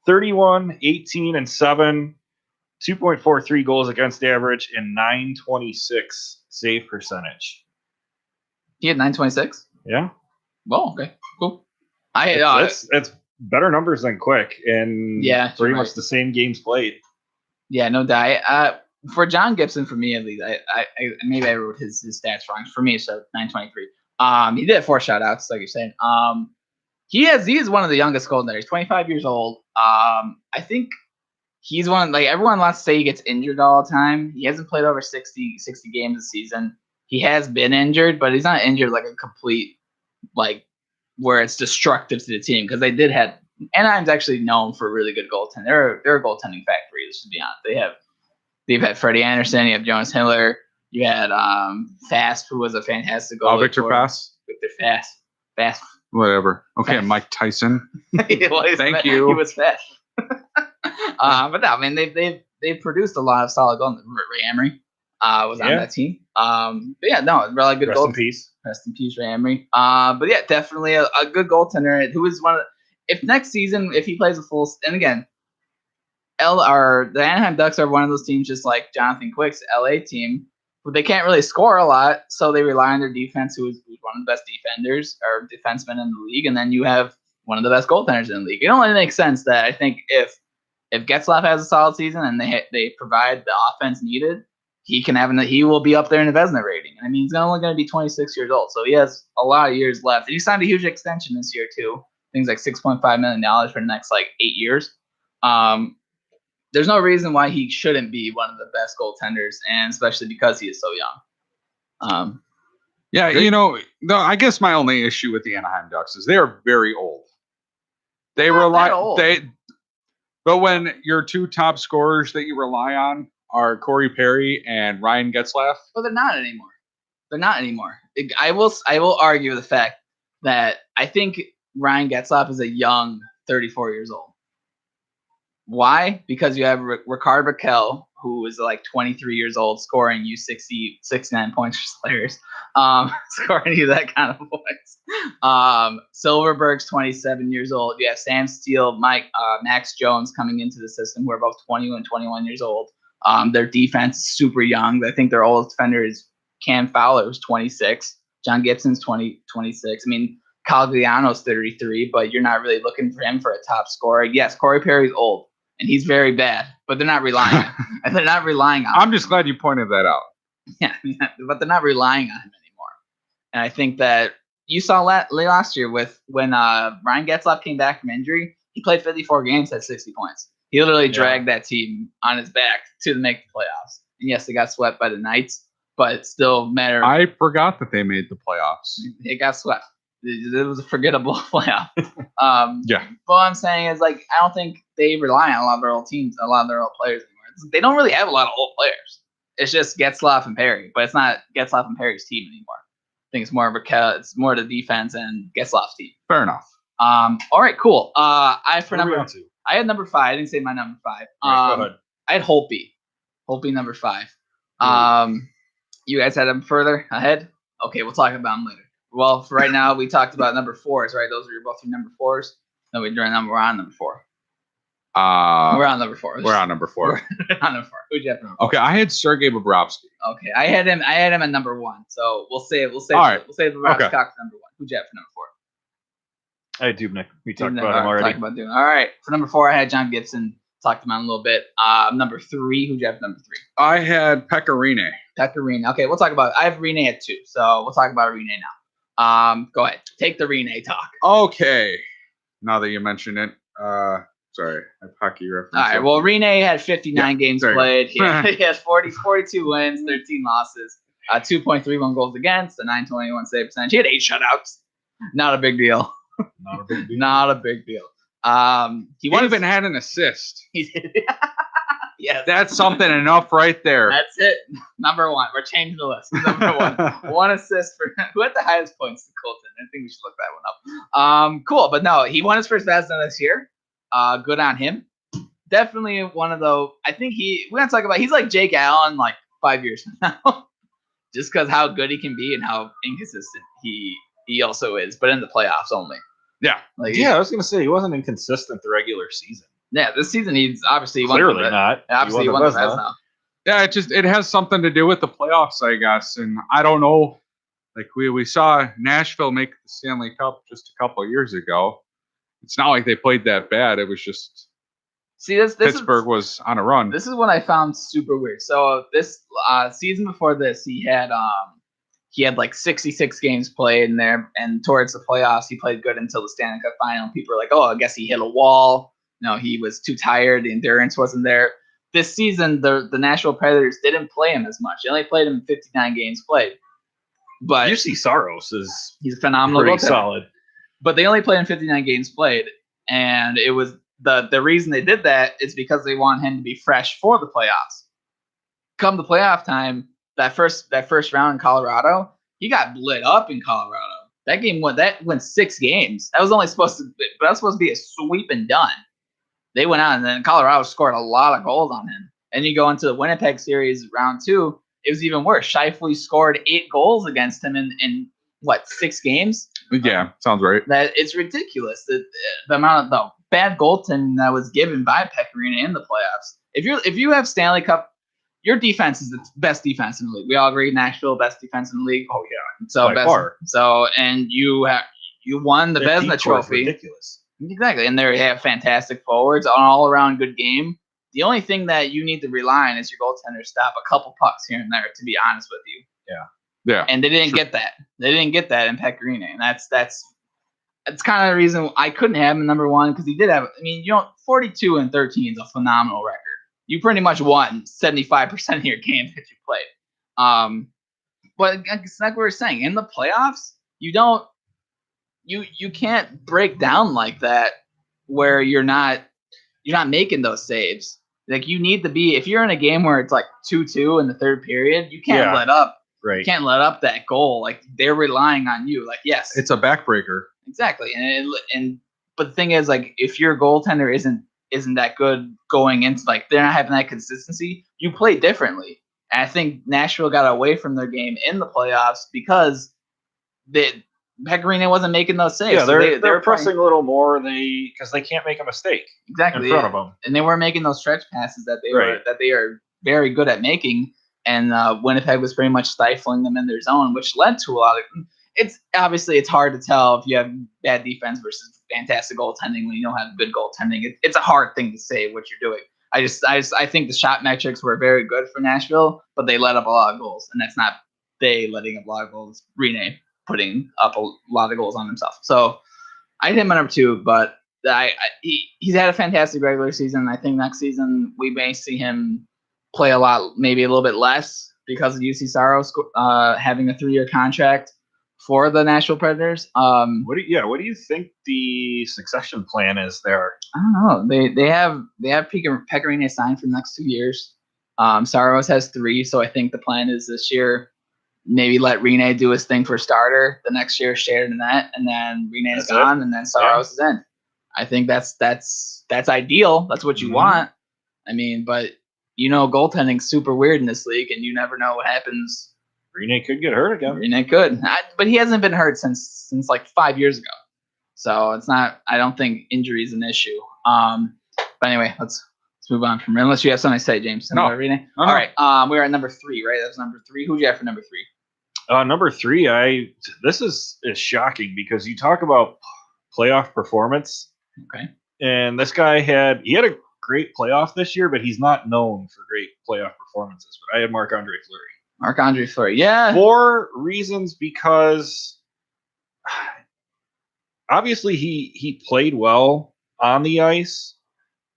31, 18, and 7, 2.43 goals against average, and 926 save percentage. He had 926. Yeah. Well, okay, cool. That's better numbers than Quick, and pretty much the same games played. Yeah, no doubt. For John Gibson, for me at least, I maybe I wrote his stats wrong. For me, so 923. He did have 4 shutouts, like you're saying. He is one of the youngest goaltenders. He's 25 years old. I think he's one everyone wants to say he gets injured all the time. He hasn't played over 60 games a season. He has been injured, but he's not injured like a complete where it's destructive to the team, because they did have Anaheim's actually known for really good goaltending. They're a goaltending factory, to be honest. They've had Freddie Anderson, you have Jonas Hiller, you had Fast, who was a fantastic goalie. Victor Fast. Victor Fast. Whatever. Okay, Fast. Mike Tyson. Thank you. He was fast. But no, I mean they've produced a lot of solid goals. Ray Emery was on Yeah. that team. But yeah, no, really good Rest goal. in peace. Rest in peace, Ray Emery. But yeah, definitely a good goaltender who is one of. If next season, if he plays a full, and again, the Anaheim Ducks are one of those teams, just like Jonathan Quick's LA team, but they can't really score a lot, so they rely on their defense, who's one of the best defenders or defensemen in the league, and then you have one of the best goaltenders in the league. It only makes sense that I think if Getzlaf has a solid season and they provide the offense needed, he will be up there in the Vezina rating. I mean, he's only going to be 26 years old, so he has a lot of years left. And he signed a huge extension this year too. Things like $6.5 million for the next 8 years. There's no reason why he shouldn't be one of the best goaltenders, and especially because he is so young. Yeah, I guess my only issue with the Anaheim Ducks is they're very old. They rely but when your two top scorers that you rely on are Corey Perry and Ryan Getzlaf, well, they're not anymore. I will argue the fact that I think Ryan Getzlaf is a young 34 years old. Why? Because you have Ricard Raquel, who is 23 years old, scoring you 69 points for Slayers, scoring you that kind of points. Silverberg's 27 years old. You have Sam Steele, Max Jones coming into the system, who are both 20 and 21 years old. Their defense is super young. I think their oldest defender is Cam Fowler, who's 26. John Gibson's 26. I mean, Cagliano's 33, but you're not really looking for him for a top scorer. Yes, Corey Perry's old, and he's very bad, but they're not relying on him. And they're not relying on him. I'm just glad you pointed that out. Yeah, but they're not relying on him anymore. And I think that you saw last year when Ryan Getzlaf came back from injury, he played 54 games, had 60 points. He literally dragged that team on his back to make the playoffs. And yes, they got swept by the Knights, but it still mattered. I forgot that they made the playoffs. It got swept. It was a forgettable playoff. Yeah. But what I'm saying is, I don't think they rely on a lot of their old teams, a lot of their old players anymore. They don't really have a lot of old players. It's just Getzlaf and Perry, but it's not Getzlaf and Perry's team anymore. I think it's more of it's more the defense and Getzlaf's team. Fair enough. All right, cool. I had number 5. I didn't say my number 5. Right, go ahead. I had Holtby. Holtby number 5. You guys had him further ahead? Okay, we'll talk about him later. Well, for right now, we talked about number 4s, right? Those are both your number 4s. No, we're on number 4. We're on number 4. We're on number 4. We're on number 4. Who'd you have number 4? Okay, I had Sergei Bobrovsky. Okay, I had him at number 1. So we'll say All right. Bobrovsky number 1. Who'd you have for number 4? I had Dubnyk. We talked about him already. All right. For number 4, I had John Gibson. Talked about him a little bit. Number 3, who'd you have number 3? I had Pekka Rinne. Pekka Rinne. Okay, we'll talk about it. I have Rinne at 2, so we'll talk about Rinne now. Go ahead. Take the Rinne talk. Okay. Now that you mention it, sorry, I have hockey reference. All right. Well, Rinne had 59 games played. He has 42 wins, 13 losses, 2.31 goals against, a 921 save percentage. He had 8 shutouts. Not a big deal. Not a big deal. He even had an assist. He did. Yes. That's something enough right there. That's it. Number 1. We're changing the list. Number 1. 1 assist for who had the highest points to Colton. I think we should look that one up. Cool. But no, he won his first Vezina this year. Good on him. Definitely one of those. I think we're going to talk about, he's like Jake Allen 5 years from now. Just because how good he can be and how inconsistent he also is, but in the playoffs only. Yeah. I was going to say he wasn't inconsistent the regular season. Yeah, this season he's obviously clearly not. Obviously, he won the Vezina. Yeah, it has something to do with the playoffs, I guess. And I don't know. We saw Nashville make the Stanley Cup just a couple of years ago. It's not like they played that bad. It was just Pittsburgh was on a run. This is what I found super weird. So this season before this, he had 66 games played in there, and towards the playoffs, he played good until the Stanley Cup final. People are like, "Oh, I guess he hit a wall." No, he was too tired. The endurance wasn't there. This season, the Nashville Predators didn't play him as much. They only played him 59 games played. But UC Saros he's a phenomenal pretty goaltender. solid. But they only played him 59 games played, and it was the reason they did that is because they want him to be fresh for the playoffs. Come the playoff time, that first round in Colorado, he got lit up in Colorado. That went 6 games. That was supposed to be a sweep and done. they went out, and then Colorado scored a lot of goals on him. And you go into the Winnipeg series round 2, it was even worse. Scheifele scored 8 goals against him in what, 6 games? Yeah, sounds right. That it's ridiculous the amount of the bad goaltending that was given by Pecorino in the playoffs. If you have Stanley Cup, your defense is the best defense in the league. We all agree, Nashville best defense in the league. Oh yeah, so by best. far. So and you won the Their Vezina deep core is Trophy. ridiculous. Exactly, and they have fantastic forwards, an all-around good game. The only thing that you need to rely on is your goaltender to stop a couple pucks here and there. To be honest with you. Yeah. And they didn't get that. They didn't get that in Pecorino, and that's kind of the reason I couldn't have him number 1, because he did have. I mean, 42 and 13 is a phenomenal record. You pretty much won 75% of your games that you played. But it's like we were saying, in the playoffs, you can't break down like that where you're not making those saves. Like you need to be, if you're in a game where it's like 2-2 in the third period, you can't let up. Right. You can't let up that goal. Like they're relying on you. Like yes, It's a backbreaker. exactly. But the thing is, like if your goaltender isn't that good going into, like they're not having that consistency, you play differently. And I think Nashville got away from their game in the playoffs because Pecorino wasn't making those saves. Yeah, So they're pressing a little more. Because they can't make a mistake exactly in front of them. and they were making those stretch passes that Right. they are very good at making. And Winnipeg was pretty much stifling them in their zone, which led to a lot of. It's hard to tell if you have bad defense versus fantastic goaltending when you don't have good goaltending. It's a hard thing to say what you're doing. I think the shot metrics were very good for Nashville, but they let up a lot of goals, and that's not they letting up a lot of goals. Rene putting up a lot of goals on himself. So I had him at number 2, but he's had a fantastic regular season. I think next season we may see him play a lot, maybe a little bit less because of UC Saros having a 3-year contract for the Nashville Predators. What do you think the succession plan is there? I don't know. They have Pecorino signed for the next 2 years. Saros has 3, so I think the plan is this year maybe let Rene do his thing for starter. The next year share the net, and then Rene's gone, and then Saros is in. I think that's ideal. That's what you want. I mean, but goaltending's super weird in this league, and you never know what happens. Rene could get hurt again. Rene could, but he hasn't been hurt since like 5 years ago. So it's not. I don't think injury is an issue. But anyway, let's move on from unless you have something to say, James. No. Rene? Uh-huh. All right. We're at number 3, right? That's number 3. Who'd you have for number 3? Number 3, this is shocking because you talk about playoff performance. Okay. And this guy had a great playoff this year, but he's not known for great playoff performances. But I had Marc-Andre Fleury. Marc-Andre Fleury, yeah. For reasons, because obviously he played well on the ice,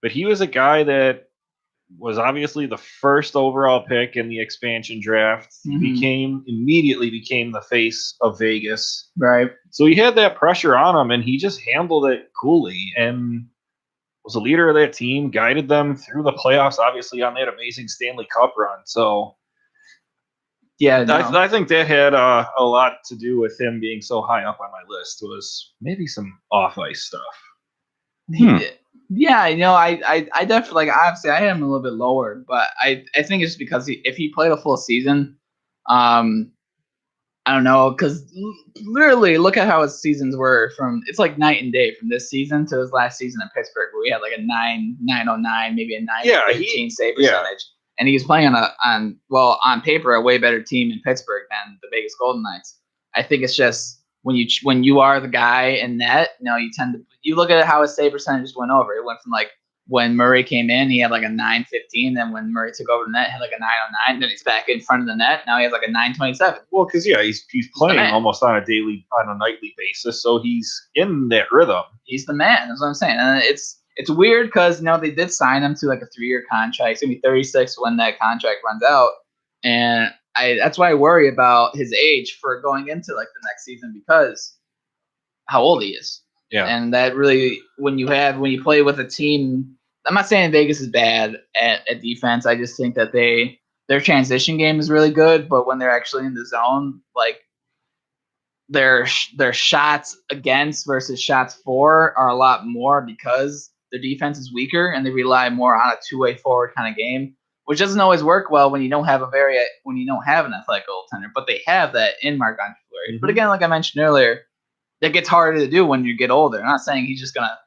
but he was a guy that was obviously the first overall pick in the expansion draft. Mm-hmm. Immediately became the face of Vegas. Right. So he had that pressure on him, and he just handled it coolly and was a leader of that team, guided them through the playoffs, obviously on that amazing Stanley Cup run. So yeah, no. I think that had a lot to do with him being so high up on my list. Was maybe some off-ice stuff. Yeah, I definitely, like, obviously I had him a little bit lower, but I think it's because if he played a full season, I don't know, because literally look at how his seasons were from. It's like night and day from this season to his last season in Pittsburgh, where we had like a 909, maybe a 915 save percentage, and he was playing on paper a way better team in Pittsburgh than the Vegas Golden Knights. I think it's just when you are the guy in net, you look at how his save percentage went over. It went from like when Murray came in, he had like a 915. Then when Murray took over the net, he had like a 909. Then he's back in front of the net. Now he has like a 927. Well, because he's playing almost on a nightly basis, so he's in that rhythm. He's the man. That's what I'm saying. And it's weird because they did sign him to like a 3-year contract. He's gonna be 36 when that contract runs out, and that's why I worry about his age for going into like the next season because how old he is. Yeah. And that really, when you play with a team, I'm not saying Vegas is bad at defense. I just think that their transition game is really good, but when they're actually in the zone, like their shots against versus shots for are a lot more because their defense is weaker and they rely more on a two-way forward kind of game, which doesn't always work well when you don't have an athletic goaltender. But they have that in Marc-Andre Fleury. Mhm. But again, like I mentioned earlier, that gets harder to do when you get older. I'm not saying he's just gonna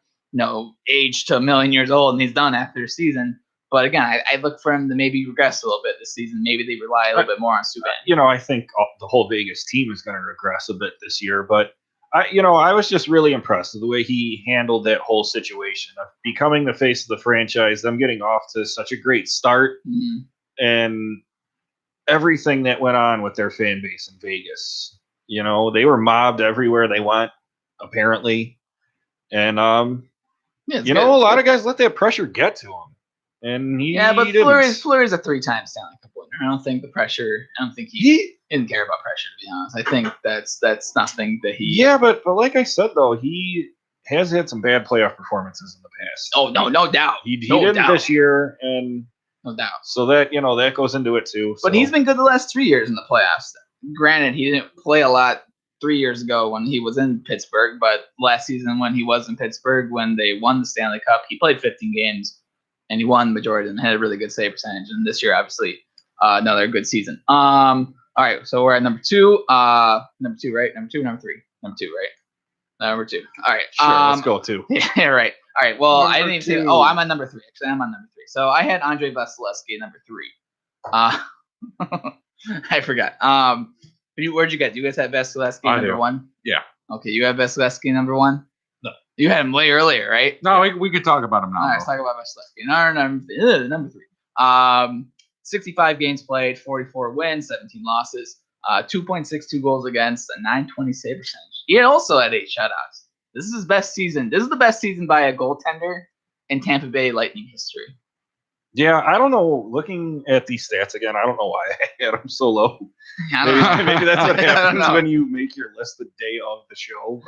age to 1,000,000 years old and he's done after the season. But again, I look for him to maybe regress a little bit this season. Maybe they rely a little bit more on Subban. I think the whole Vegas team is going to regress a bit this year, but I was just really impressed with the way he handled that whole situation of becoming the face of the franchise, them getting off to such a great start, and everything that went on with their fan base in Vegas. They were mobbed everywhere they went, apparently, and a lot of guys let that pressure get to them. And but didn't. Fleury's a 3-time Stanley Cup winner. I don't think the pressure. I don't think he didn't care about pressure. To be honest, I think that's nothing that he. Yeah, but like I said though, he has had some bad playoff performances in the past. Oh no doubt. He didn't doubt. this year, and no doubt. So that that goes into it too. But he's been good the last 3 years in the playoffs. Granted, he didn't play a lot 3 years ago when he was in Pittsburgh, but last season when he was in Pittsburgh, when they won the Stanley Cup, he played 15 games. And he won the majority of them, had a really good save percentage. And this year, obviously, another good season. All right, so we're at number 2. Number 2, right? Number 2, number 3. Number 2, right? Number 2. All right. Sure, let's go 2. Yeah, right. All right, well, Number I didn't even say, 2. I'm on number 3. Actually, I'm on number 3. So I had Andre Vasilevsky, number 3. I forgot. Where'd you get? Do you guys have Vasilevsky number 1? Yeah. Okay, you have Vasilevsky number 1? No. You had him way earlier, right? No, we could talk about him now. All right, let's talk about Vasilevsky. Number 3. 65 games played, 44 wins, 17 losses, 2.62 goals against, a 920 save percentage. He also had 8 shutouts. This is his best season. This is the best season by a goaltender in Tampa Bay Lightning history. Yeah, I don't know. Looking at these stats again, I don't know why I had him so low. Maybe that's what happens when you make your list the day of the show.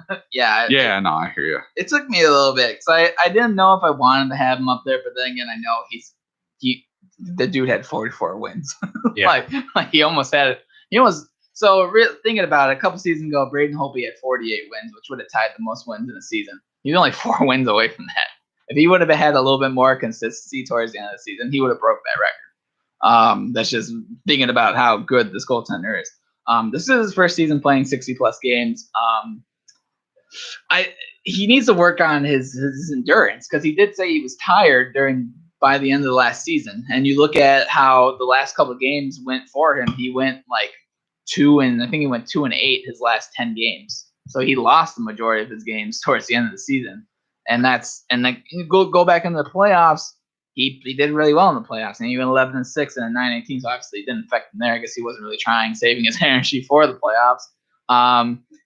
But yeah, no, I hear you. It took me a little bit because I didn't know if I wanted to have him up there, but then again, I know the dude had 44 wins. Yeah, like he almost had it. Thinking about it, a couple seasons ago, Braden Holtby had 48 wins, which would have tied the most wins in a season. He was only 4 wins away from that. If he would have had a little bit more consistency towards the end of the season, he would have broke that record. That's just thinking about how good this goaltender is. This is his first season playing 60-plus games. He needs to work on his endurance because he did say he was tired by the end of the last season. And you look at how the last couple of games went for him. He went like 2-8 his last 10 games. So he lost the majority of his games towards the end of the season. And go back into the playoffs. He did really well in the playoffs, and he went 11-6 and 9-18. So obviously, it didn't affect him there. I guess he wasn't really saving his energy for the playoffs.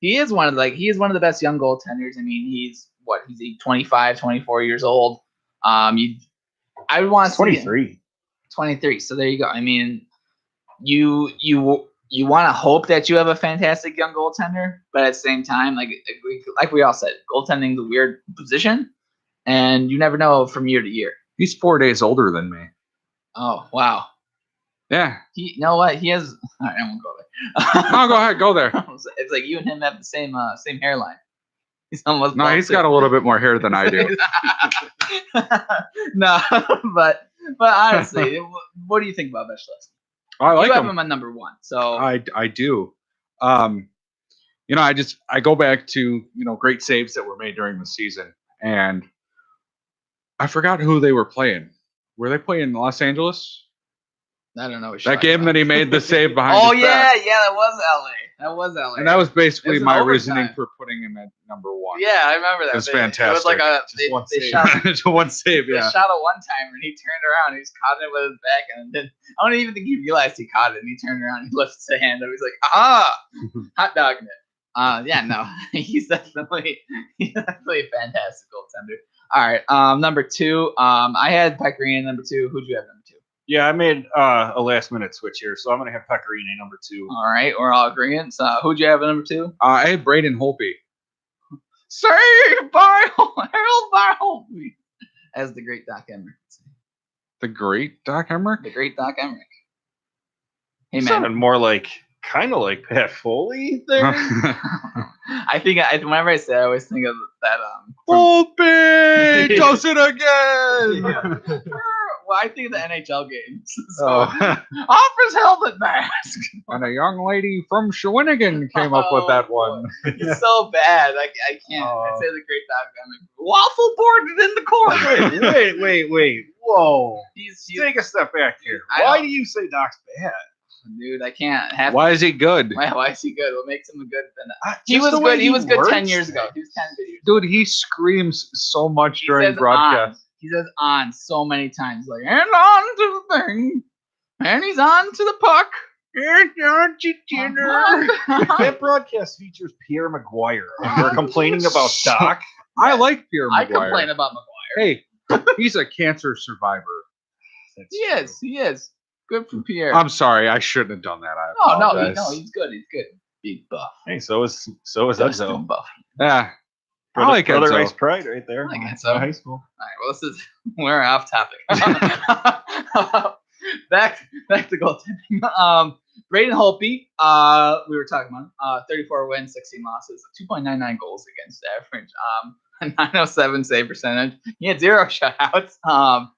He is one of the best young goaltenders. I mean, he's 25, 24 years old. I would want to 23. 23. So there you go. I mean, you want to hope that you have a fantastic young goaltender, but at the same time, like we all said, goaltending is a weird position, and you never know from year to year. He's 4 days older than me. Oh, wow. Yeah. You know what? He has. All right, I won't go there. No, go ahead. Go there. It's like you and him have the same hairline. He's almost. No, he's got a little bit more hair than I do. No, but honestly, what do you think about Vasilevsky? I like you have him. him at number 1. So I do. I go back to great saves that were made during the season, and I forgot who they were playing. Were they playing Los Angeles? I don't know. That game that he made the save behind. Oh his yeah, back. that was LA. That was LA. And that was basically my overtime. reasoning for putting him at number 1. Yeah, I remember that. It was It fantastic. was like they shot Just one save, yeah. They shot a one-timer, and he turned around. He was caught it with his back, and then I don't even think he realized he caught it. And he turned around, and he lifts his hand up. He's like, hot dogging it. Yeah, no, he's definitely a fantastic goaltender. All right, number 2. I had Pecorino number 2. Who'd you have number 2? Yeah, I made a last-minute switch here, so I'm going to have Pecorino number 2. All right, we're all agreeing. So who'd you have at number 2? I had Braden Holtby. Saved by Harold by Holtby, as the great Doc Emmerich. The great Doc Emmerich? The great Doc Emmerich. Hey, It man. sounded more kind of like Pat Foley there. I think whenever I say, it, I always think of that. Volpe does it again. Well, I think of the NHL games. So, Oh. off his helmet mask. And a young lady from Shawinigan came up with that one. It's so bad. I can't. Oh. I'd say the great dog. I'm like, waffle boarded in the corner. Wait. Whoa. He's Take a step back here. I Why don't- do you say Doc's bad? dude. I can't have. Why is he good? Why is he good? What makes him a good? He Just was the way good. He was good works. 10 years ago. He was 10 good years ago. Dude, he screams so much He during says broadcast. He says on so many times, like, and on to the thing. And he's on to the puck. It's on to dinner. That broadcast features Pierre McGuire, and we're complaining about Doc. I like Pierre I McGuire. complain about McGuire. Hey, he's a cancer survivor. He is. He is. Good for Pierre. I'm sorry, I shouldn't have done that. I no, apologize. he's good. He's good. Big buff. Hey, so is Dustin Edzo. buff. Yeah, I Brother, like Brother Edzo. Ice Pride right there. I like Edzo. High school. All right. Well, this is we're off topic. back to goaltending. Braden Holtby. We were talking about 34 wins, 16 losses, 2.99 goals against average. 907 save percentage. He had 0 shutouts.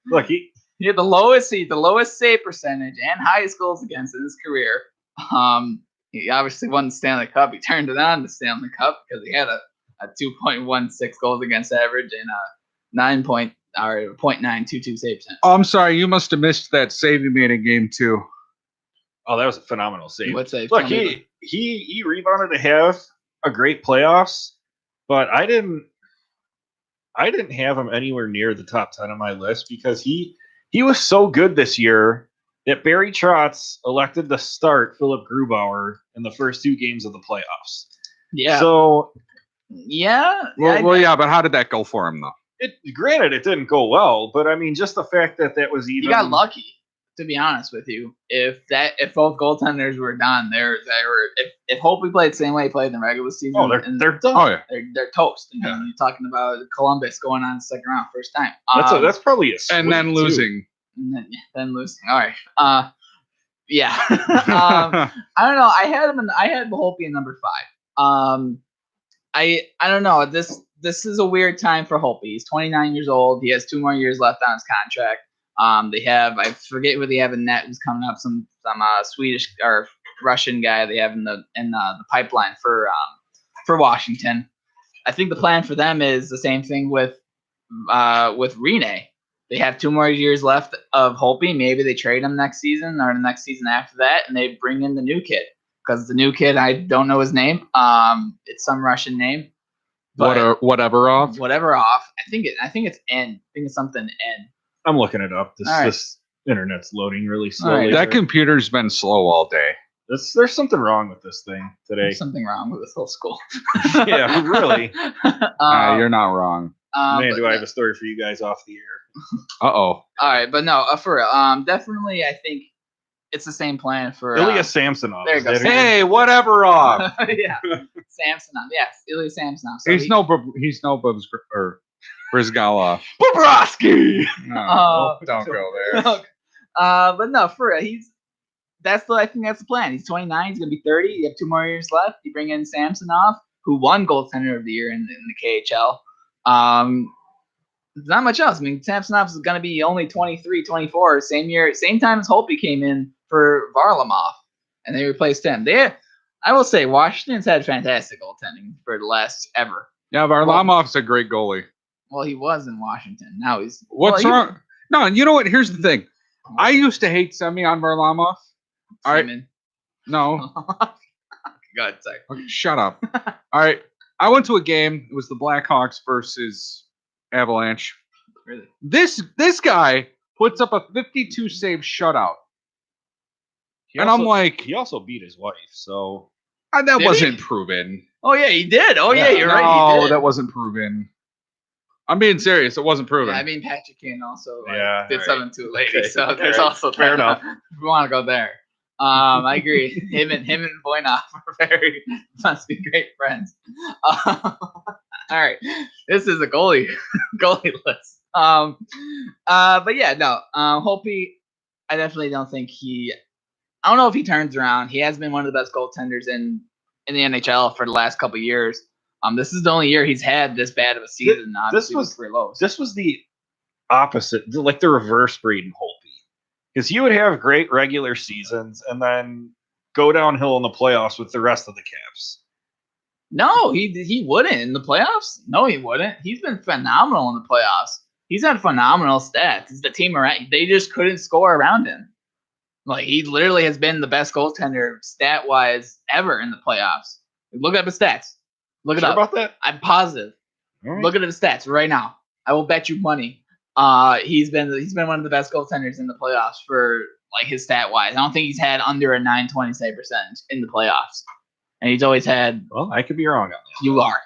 Look, he He had the lowest save percentage and highest goals against in his career. He obviously won the Stanley Cup. He turned it on the Stanley Cup because he had a 2.16 goals against average and a 0.922 save percentage. Oh, I'm sorry, you must have missed that save he made in game 2. that was a phenomenal save. What save? Look, Tell me he rebounded to have a great playoffs, but I didn't have him anywhere near the top 10 on my list because he was so good this year that Barry Trotz elected to start Philip Grubauer in the first 2 games of the playoffs. Yeah. So yeah. Well, yeah, but how did that go for him, though? granted it didn't go well, but I mean just the fact that was even He got lucky. To be honest with you, if both goaltenders were done, if Holtby played the same way he played in the regular season, Oh, and they're done. Oh, yeah. they're toast. I mean, Yeah. you're talking about Columbus going on the second round first time. That's probably a And then sweep, too. losing. and then losing. All right. Yeah. I don't know. I had Holtby in number 5. I don't know. This is a weird time for Holtby. He's 29 years old. He has 2 more years left on his contract. They have, I forget who they have in net who's coming up, some Swedish or Russian guy they have in the pipeline for Washington. I think the plan for them is the same thing with Rene. They have 2 more years left of Holtby. Maybe they trade him next season or the next season after that, and they bring in the new kid. Because the new kid, I don't know his name. It's some Russian name. But Whatever off. whatever off. I think it's N. I think it's something N. I'm looking it up. All right. This internet's loading really All slowly. right. That computer's been slow all day. There's something wrong with this thing today. There's something wrong with this whole school. Yeah, really. You're not wrong. Man, but do I have a story for you guys off the air? Uh-oh. All right, but no, for real. Definitely, I think it's the same plan for Ilya Samsonov. there you Is go. that who- Hey, whatever off. yeah, Samsonov. Yes, Ilya Samsonov. So He's no Bubs or Brizgalov. Bobrovsky! No, don't go there. But no, for real, I think that's the plan. He's 29. He's gonna be 30. You have 2 more years left. You bring in Samsonov, who won goaltender of the year in the KHL. Not much else. I mean, Samsonov is going to be only 23, 24, same time as Holtby came in for Varlamov, and they replaced him. I will say, Washington's had fantastic goaltending for the last ever. Yeah, Varlamov's a great goalie. Well, he was in Washington. Now he's What's well, wrong? No, you know what? Here's the thing. I used to hate Semyon Varlamov. All right. Simon. No. Go ahead, sorry. Okay, shut up. All right. I went to a game. It was the Blackhawks versus Avalanche. Really? This guy puts up a 52 save shutout. He And also- I'm like, he also beat his wife, so that Did he? wasn't proven. Oh yeah, he did. Oh yeah, you're right. No, He did. that wasn't proven. I'm being serious. It wasn't proven. Yeah, I mean, Patrick Kane also Yeah, did right. something to a lady, Okay, so there's alright, also fair that. enough. If we want to go there, I agree. him and Voinov are must be great friends. All right, this is a goalie list. But yeah, no. Holtby, I definitely don't think I don't know if he turns around. He has been one of the best goaltenders in the NHL for the last couple of years. This is the only year he's had this bad of a season. Obviously, was- with career lows. This was the opposite, like the reverse Braden Holtby, because he would have great regular seasons and then go downhill in the playoffs with the rest of the Cavs. No, he wouldn't in the playoffs. No, he wouldn't. He's been phenomenal in the playoffs. He's had phenomenal stats. It's the team around. They just couldn't score around him. Like he literally has been the best goaltender stat wise ever in the playoffs. Look up his stats. Look it Sure up. about that? I'm positive. All right. Look at his stats right now. I will bet you money. He's been one of the best goaltenders in the playoffs for like his stat wise. I don't think he's had under a 920 save percentage in the playoffs, and he's always had. Well, I could be wrong on that. You are.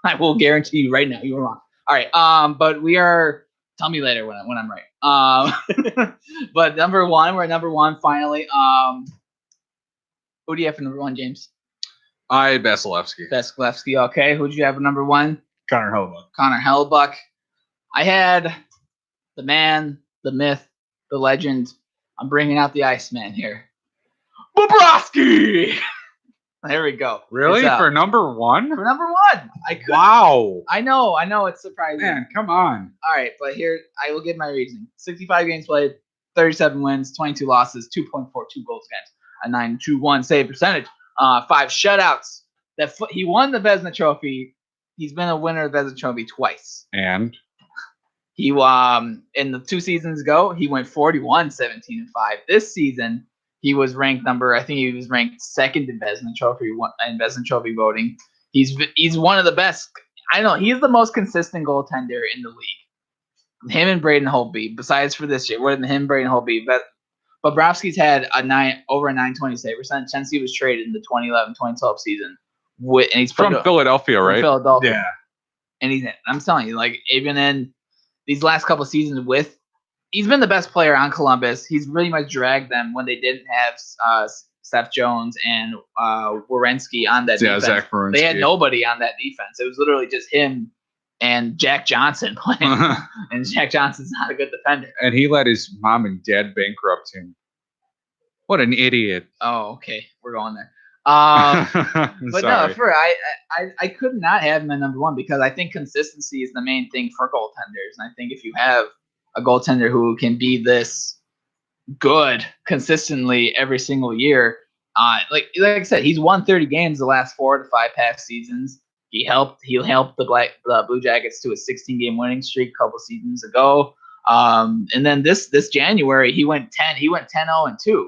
I will guarantee you right now you are wrong. All right. But we are. Tell me later when I'm right. But number one, we're at number one finally. Who do you have for number one, James? I had Vasilevsky. Vasilevsky. Okay. Who did you have for number one? Connor Hellebuyck. Connor Hellebuyck. I had the man, the myth, the legend. I'm bringing out the Iceman here. Bobrovsky. There we go. Really? It's out. For number one? For number one. I could. Wow. I know. It's surprising. Man, come on. All right, but here I will give my reasoning. 65 games played, 37 wins, 22 losses, 2.42 goals against, a 9.21 save percentage, 5 shutouts. He won the Vezina Trophy. He's been a winner of the Vezina Trophy twice. And He in the 2 seasons ago, he went 41, 17, and 5. This season, he was ranked second in Vezina Trophy voting. He's one of the best. I know he's the most consistent goaltender in the league. Him and Braden Holtby. Besides for this year, what than him, Braden Holtby. But Bobrovsky's had over a 920 save percent since he was traded in the 2011-2012 season. And he's from Philadelphia, from right? Philadelphia. Yeah. And I'm telling you, like even in these last couple seasons he's been the best player on Columbus. He's really much dragged them when they didn't have Seth Jones and Werenski on that defense. Zach Werenski. They had nobody on that defense. It was literally just him and Jack Johnson playing. And Jack Johnson's not a good defender. And he let his mom and dad bankrupt him. What an idiot. Oh, okay. We're going there. But Sorry. no, I could not have him at number one because I think consistency is the main thing for goaltenders. And I think if you have a goaltender who can be this good consistently every single year, like I said, he's won 30 games the last 4 to 5 past seasons. He helped the Blue Jackets to a 16-game winning streak a couple seasons ago. And then this January he went 10-0-2.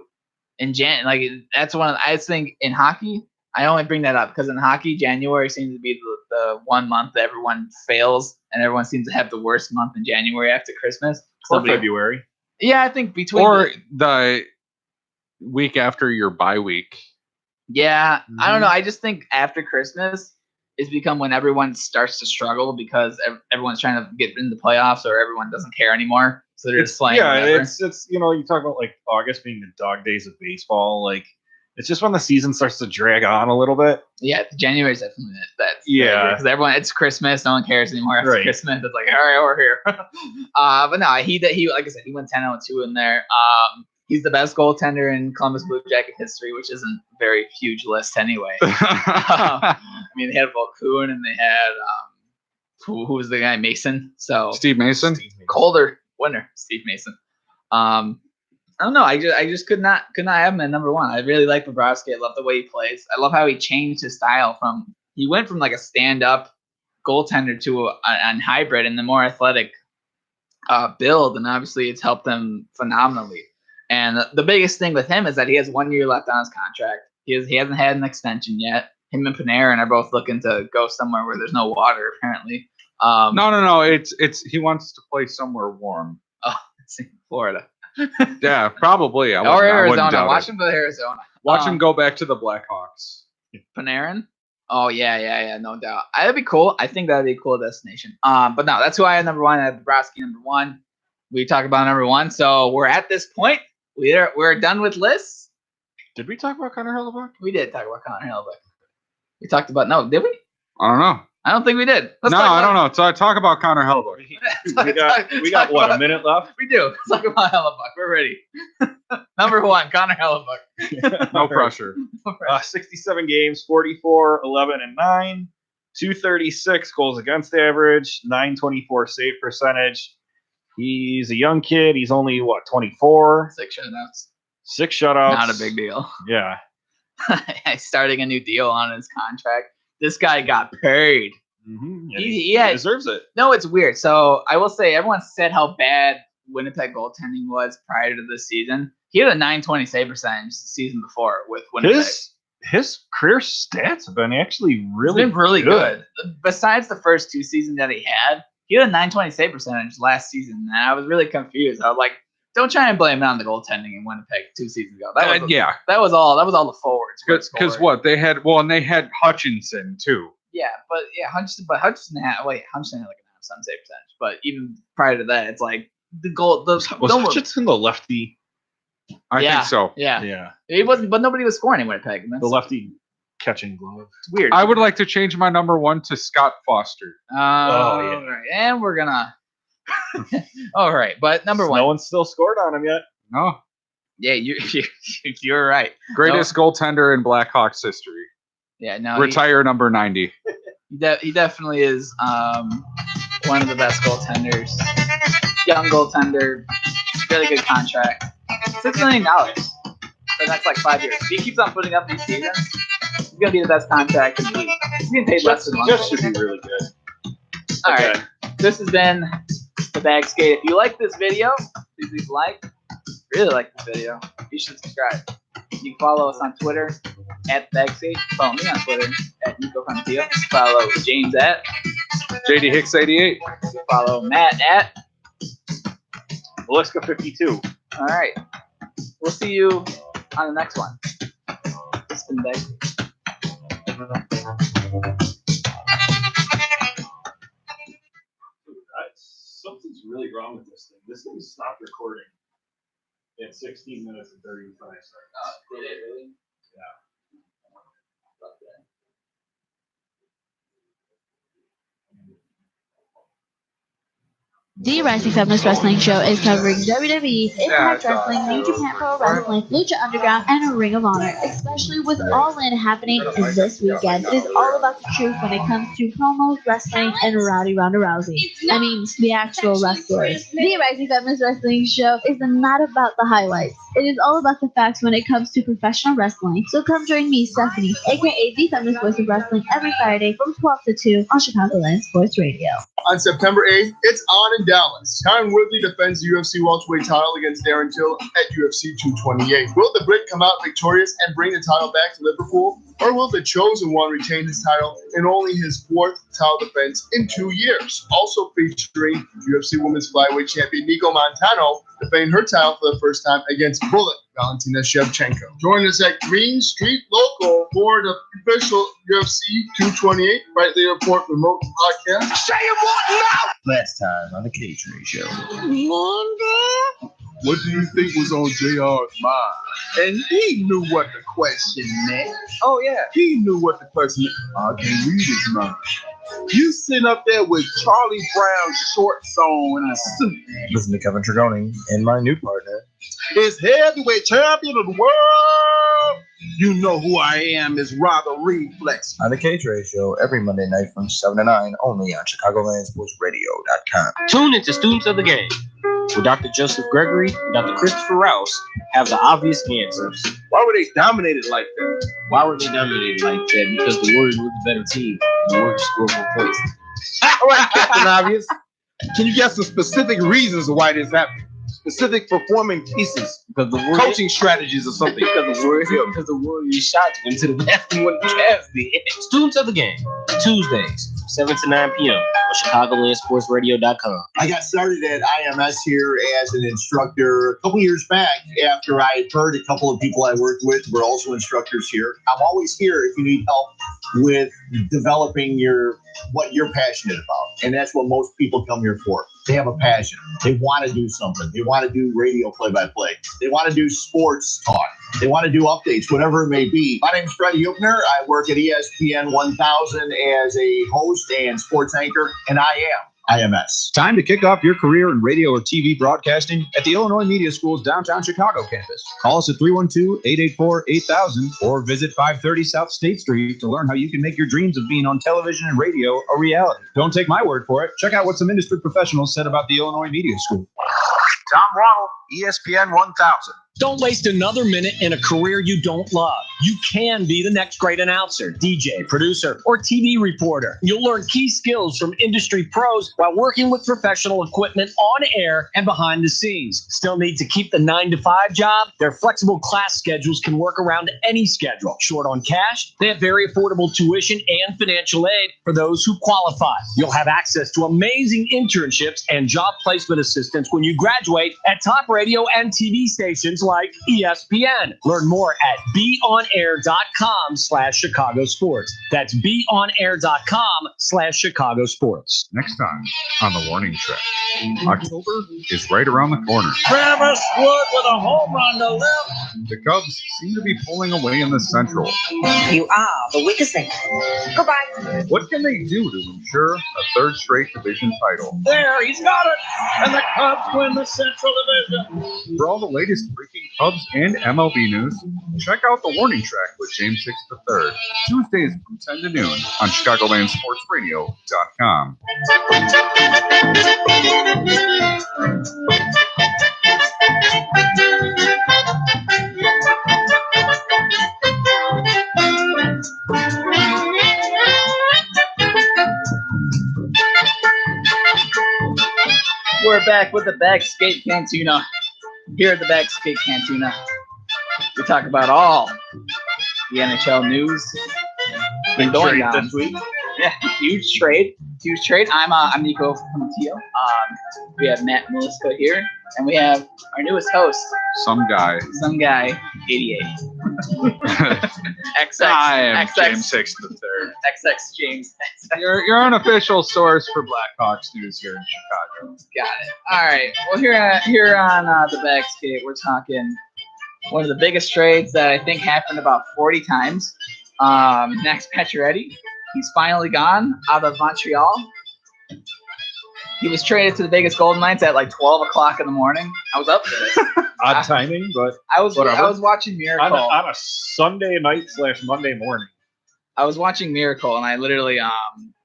That's I think in hockey, I only bring that up because in hockey, January seems to be the 1 month that everyone fails and everyone seems to have the worst month in January after Christmas. Or February. Yeah, I think between the week after your bye week. Yeah, I don't know. I just think after Christmas is become when everyone starts to struggle because everyone's trying to get in the playoffs or everyone doesn't care anymore. So they're just playing. Yeah, whatever. it's you talk about like August being the dog days of baseball. Like it's just when the season starts to drag on a little bit. Yeah, January is definitely that. Yeah, because it's Christmas, no one cares anymore after Right. Christmas. It's like, all right, we're here. But no, he like I said, he went 10-0-2 in there. He's the best goaltender in Columbus Blue Jacket history, which isn't a very huge list anyway. I mean, they had Volkun and they had who was the guy, Mason? So Steve Mason. Calder winner, Steve Mason. I don't know. I just could not have him at number one. I really like Bobrovsky. I love the way he plays. I love how he changed his style he went from like a stand-up goaltender to a hybrid and the more athletic build, and obviously it's helped them phenomenally. And the biggest thing with him is that he has 1 year left on his contract. He hasn't had an extension yet. Him and Panarin are both looking to go somewhere where there's no water, apparently. No. It's he wants to play somewhere warm. Oh, it's in Florida. Yeah, probably. Or Arizona. Watch him go to Arizona. Watch him go back to the Blackhawks. Panarin? Oh, yeah, no doubt. That'd be cool. I think that'd be a cool destination. But no, that's who I had number one. I had Bobrovsky number one. We talked about number one. So we're at this point. We're done with lists. Did we talk about Connor Hellebuyck? We did talk about Connor Hellebuyck. We talked about did we? I don't know. I don't think we did. I don't know. So I talk about Connor Hellebuyck. We got what, a minute left? We do. Let's talk about Hellebuyck. We're ready. Number one, Connor Hellebuyck. No pressure. 67 games, 44, 11, and 9. .236 goals against average, .924 save percentage. He's a young kid. He's only, 24? 6 shutouts. 6 shutouts. Not a big deal. Yeah. Starting a new deal on his contract. This guy got paid. Mm-hmm. Yeah, He deserves it. No, it's weird. So I will say, everyone said how bad Winnipeg goaltending was prior to this season. He had a .920 save percentage the season before with Winnipeg. His career stats have been actually really It's been really good. Besides the first 2 seasons that he had a .920 save percentage last season, and I was really confused. I was like, don't try and blame it on the goaltending in Winnipeg 2 seasons ago. That was all the forwards. Because what they had, and they had Hutchinson too. Yeah, Hutchinson had like a .9 save percentage. But even prior to that, it's like the goal. Was Hutchinson the lefty? I think so. Yeah. It wasn't, but nobody was scoring in Winnipeg. The lefty catching glove. It's weird. I would like to change my number 1 to Scott Foster. All right. And we're gonna. All right, but number 1. No one's still scored on him yet. No. Yeah, you're right. Greatest goaltender in Blackhawks history. Yeah, no. Retire number 90. He definitely is one of the best goaltenders. Young goaltender, really good contract. $6 million for the next 5 years. If he keeps on putting up these seasons, he's gonna be the best contract in the league. He's getting paid less than one. Just should be really good. All right, this has been the Bag Skate. If you like this video, please leave a like. Really like this video, you should subscribe. You can follow us on Twitter at Bag Skate. Follow me on Twitter at Nico Frontier. Follow James at JD Hicks 88. Follow Matt at Velisca 52. All right. We'll see you on the next one. It's been Bag Skate. Something's really wrong with this thing. This thing stopped recording at 16 minutes and 35 seconds. Did it really? Yeah. The Rising Feminist Wrestling Show is covering WWE, Impact Wrestling, New Japan Pro Wrestling, Lucha Underground, and Ring of Honor, especially with All In happening this weekend. It is all about the truth when it comes to promos, wrestling, and Rowdy Ronda Rousey. I mean, the actual wrestlers. The Rising Feminist Wrestling Show is not about the highlights. It is all about the facts when it comes to professional wrestling. So come join me, Stephanie, aka the Feminist Voice of Wrestling, every Friday from 12 to 2 on Chicagoland Sports Radio. On September 8th, it's on in Dallas. Tyron Woodley defends the UFC welterweight title against Darren Till at UFC 228. Will the Brit come out victorious and bring the title back to Liverpool? Or will the chosen one retain his title in only his 4th title defense in 2 years? Also featuring UFC Women's Flyweight Champion Nico Montano defending her title for the first time against Bullet Valentina Shevchenko. Join us at Green Street Local for the official UFC 228 Fight Leader Report remote podcast. Say it now! Last time on the K-Train Show. What do you think was on JR's mind? And he knew what the question meant. Oh, yeah. He knew what the question meant. I can read his mind. You sitting up there with Charlie Brown shorts on and a suit. Listen to Kevin Tragoni and my new partner. Is heavyweight champion of the world. You know who I am is Rather Reflex. On the K-Train Show every Monday night from 7 to 9 only on ChicagolandSportsRadio.com. Tune into Students of the Game, where Dr. Joseph Gregory and Dr. Christopher Rouse have the obvious answers. Why were they dominated like that? Why were they dominated like that? Because the Warriors were the better team. The Warriors scored more points. All right, Captain Obvious. Can you get some specific reasons why this happened? Specific performing pieces, Because the Warriors, coaching strategies or something. because the Warriors shots went to the basket when the Cavs did. Students of the Game, Tuesdays, 7 to 9 p.m. on ChicagolandSportsRadio.com. I got started at IMS here as an instructor a couple years back after I had heard a couple of people I worked with were also instructors here. I'm always here if you need help with developing what you're passionate about. And that's what most people come here for. They have a passion. They want to do something. They want to do radio play-by-play. They want to do sports talk. They want to do updates, whatever it may be. My name's Freddie Hupner. I work at ESPN 1000 as a host and sports anchor, and I am IMS. Time to kick off your career in radio or TV broadcasting at the Illinois Media School's downtown Chicago campus. Call us at 312-884-8000 or visit 530 South State Street to learn how you can make your dreams of being on television and radio a reality. Don't take my word for it. Check out what some industry professionals said about the Illinois Media School. Tom Waddle, ESPN 1000. Don't waste another minute in a career you don't love. You can be the next great announcer, DJ, producer, or TV reporter. You'll learn key skills from industry pros while working with professional equipment on air and behind the scenes. Still need to keep the 9-to-5 job? Their flexible class schedules can work around any schedule. Short on cash? They have very affordable tuition and financial aid for those who qualify. You'll have access to amazing internships and job placement assistance when you graduate at top radio and TV stations like ESPN. Learn more at beonair.com/Chicago Sports. That's beonair.com/Chicago Sports. Next time on the warning track, October is right around the corner. Travis Wood with a home run to left. The Cubs seem to be pulling away in the Central. You are the weakest thing. Goodbye. What can they do to ensure a third straight division title? There, he's got it. And the Cubs win the Central Division. For all the latest breaking Cubs and MLB news, check out the warning track with James Six III, Tuesdays from 10 to noon on ChicagolandSportsRadio.com. We're back with the Backskate Cantina. Here at the Backskate Cantina, we talk about all the NHL news. Been going on this week. Yeah, huge trade. I'm Nico Comatillo. We have Matt Melisko here, and we have our newest host. Some guy, 88. I am James Six III. XX James. You're an official source for Blackhawks news here in Chicago. Got it. All right. Well, here on the Backskate, we're talking one of the biggest trades that I think happened about 40 times. Max Pacioretty. He's finally gone out of Montreal. He was traded to the Vegas Golden Knights at like 12 o'clock in the morning. I was up for this. Odd timing, but I was watching Miracle on a Sunday night / Monday morning. I was watching Miracle, and I literally I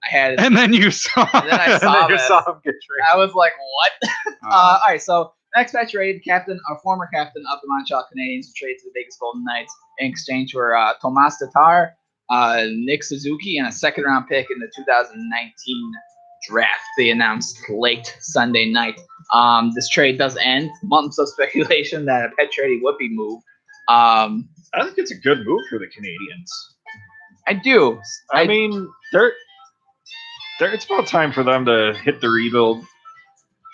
had. And then you saw. And then I saw you saw him get traded. I was like, what? All right, so Max Pacioretty, former captain of the Montreal Canadiens, was traded to the Vegas Golden Knights in exchange for Tomas Tatar, Nick Suzuki, and a second-round pick in the 2019 draft. They announced late Sunday night. This trade does end. Months of speculation that Pacioretty would be moved. I think it's a good move for the Canadiens. I do. I mean, it's about time for them to hit the rebuild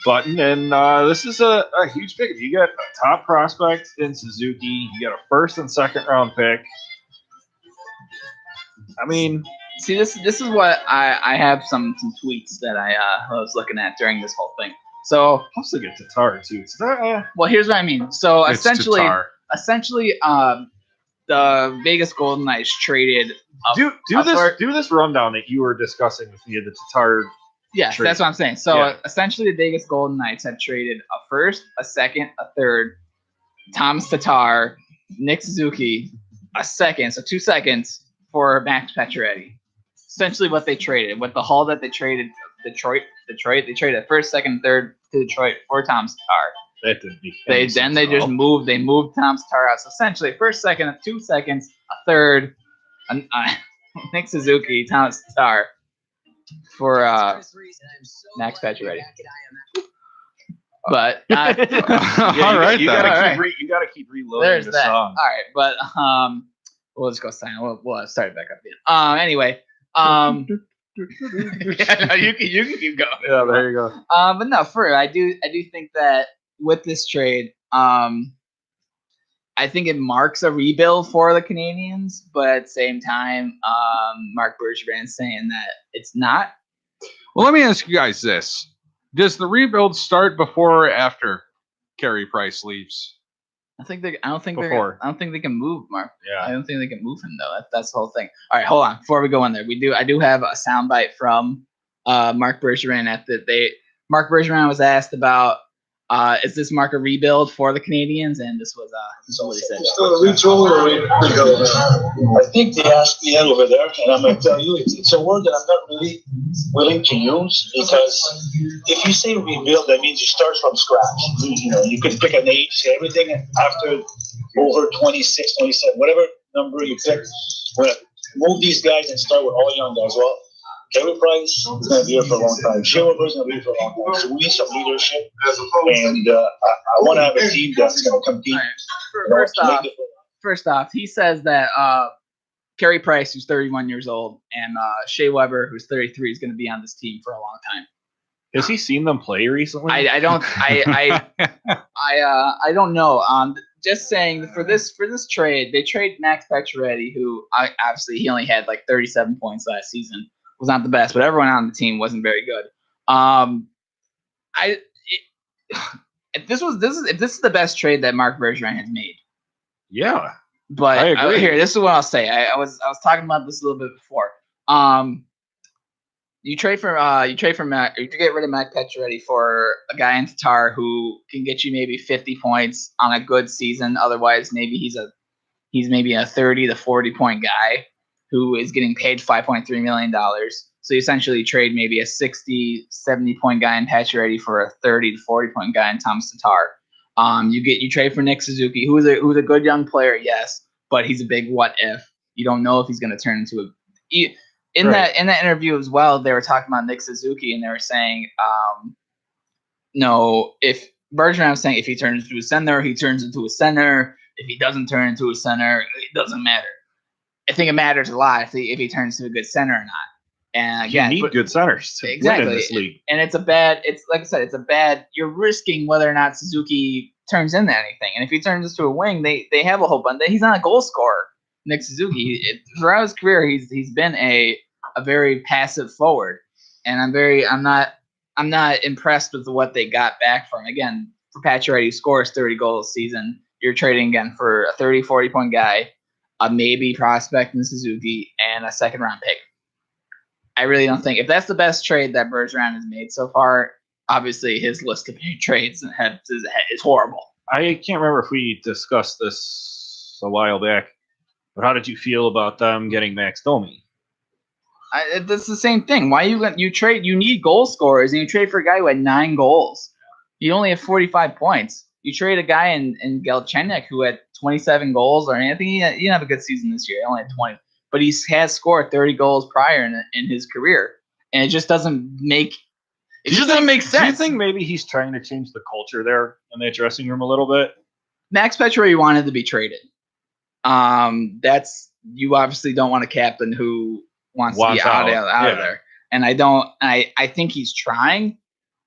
button, and this is a huge pick. If you get a top prospect in Suzuki, you get a first and second round pick. I mean, see, this is what I have some tweets that I was looking at during this whole thing. So plus they get Tatar too. Well, here's what I mean. So It's essentially, Tatar. The Vegas Golden Knights traded. Do this rundown that you were discussing with me, the Tatar. Yes, trade. That's what I'm saying. So essentially, the Vegas Golden Knights had traded a first, a second, a third, Tomas Tatar, Nick Suzuki, a second, so 2 seconds for Max Pacioretty. Essentially, what they traded with the haul that they traded Detroit. They traded a first, second, third to Detroit for Tomas Tatar. That didn't make They just moved. They moved Tomas Tatar out. So essentially, first, second, 2 seconds, a third, Nick Suzuki, Tomas Tatar for Max Pacioretty. But all right, you gotta keep reloading. There's the that. song. All right, but we'll just go silent. We'll start it back up again. Anyway, yeah, no, you can keep going. Yeah, there you go. But no, I do think that with this trade, I think it marks a rebuild for the Canadiens, but at the same time, Marc Bergevin saying that it's not. Well, let me ask you guys this. Does the rebuild start before or after Carey Price leaves? I don't think Before. I don't think they can move Mark. Yeah. I don't think they can move him though. That's the whole thing. All right, hold on. Before we go in there, I do have a soundbite from Mark Bergevin Mark Bergevin was asked about is this Mark a rebuild for the Canadians, and this was what he said. Still a retool or rebuild? I think they asked me that over there, and I'm going to tell you, it's a word that I'm not really willing to use, because if you say rebuild, that means you start from scratch. You can pick an age, say everything after over 26, 27, whatever number you pick. We're going to move these guys and start with all young guys. Well, Carey Price is going to be here for a long time. Shea Weber is going to be here for a long time. So we need some leadership. And I want to have a team that's going to compete. First off, he says that Carey Price, who's 31 years old, and Shea Weber, who's 33, is going to be on this team for a long time. Has he seen them play recently? I don't know. Just saying for this trade, they trade Max Pacioretty, who obviously he only had like 37 points last season. Was not the best, but everyone on the team wasn't very good. If this is the best trade that Mark Bergevin has made. Yeah. But I agree. Here, this is what I'll say. I was talking about this a little bit before. You get rid of Max Pacioretty for a guy in Tatar who can get you maybe 50 points on a good season. Otherwise, maybe he's maybe a 30 to 40 point guy who is getting paid $5.3 million. So you essentially trade maybe a 60, 70 point guy in Pacioretty for a 30 to 40 point guy in Thomas Tatar. You trade for Nick Suzuki, who's a good young player, yes, but he's a big what if. You don't know if he's going to turn into a. In that interview as well, they were talking about Nick Suzuki, and they were saying, if Bergevin was saying if he turns into a center, he turns into a center. If he doesn't turn into a center, it doesn't matter. I think it matters a lot if he turns to a good center or not. And again, you need good centers to win in this league. And it's like I said, you're risking whether or not Suzuki turns into anything. And if he turns into a wing, they have a whole bunch. He's not a goal scorer, Nick Suzuki. Throughout his career, he's been a very passive forward. And I'm not impressed with what they got back from him. Again, for Pacioretty, who scores 30 goals a season, you're trading again for a 30, 40 point guy, a maybe prospect in Suzuki, and a second round pick. I really don't think if that's the best trade that Bergevin has made so far. Obviously, his list of trades is horrible. I can't remember if we discussed this a while back, but how did you feel about them getting Max Domi? That's the same thing. Why you trade? You need goal scorers, and you trade for a guy who had 9 goals. You only have 45 points. You trade a guy in Galchenyuk who had 27 goals, or anything. He didn't have a good season this year. He only had 20. But he has scored 30 goals prior in his career, and it just doesn't make sense. Do you think maybe he's trying to change the culture there in that dressing room a little bit? Max Pacioretty wanted to be traded. You obviously don't want a captain who wants to be out of there, and I think he's trying,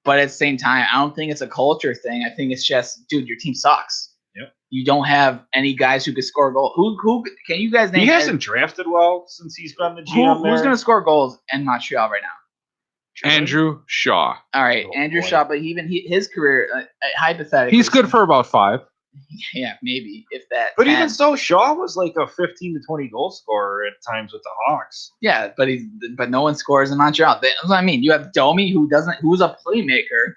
but at the same time, I don't think it's a culture thing. I think it's just, dude, your team sucks. Yep. You don't have any guys who could score goals. Who can you guys name? He hasn't drafted well since he's been the GM. Who's going to score goals in Montreal right now? Andrew Shaw. All right, Andrew Shaw, but his career, hypothetically, he's good for about 5. Yeah, maybe if that. But even so, Shaw was like a 15 to 20 goal scorer at times with the Hawks. Yeah, but no one scores in Montreal. That's what I mean. You have Domi who's a playmaker.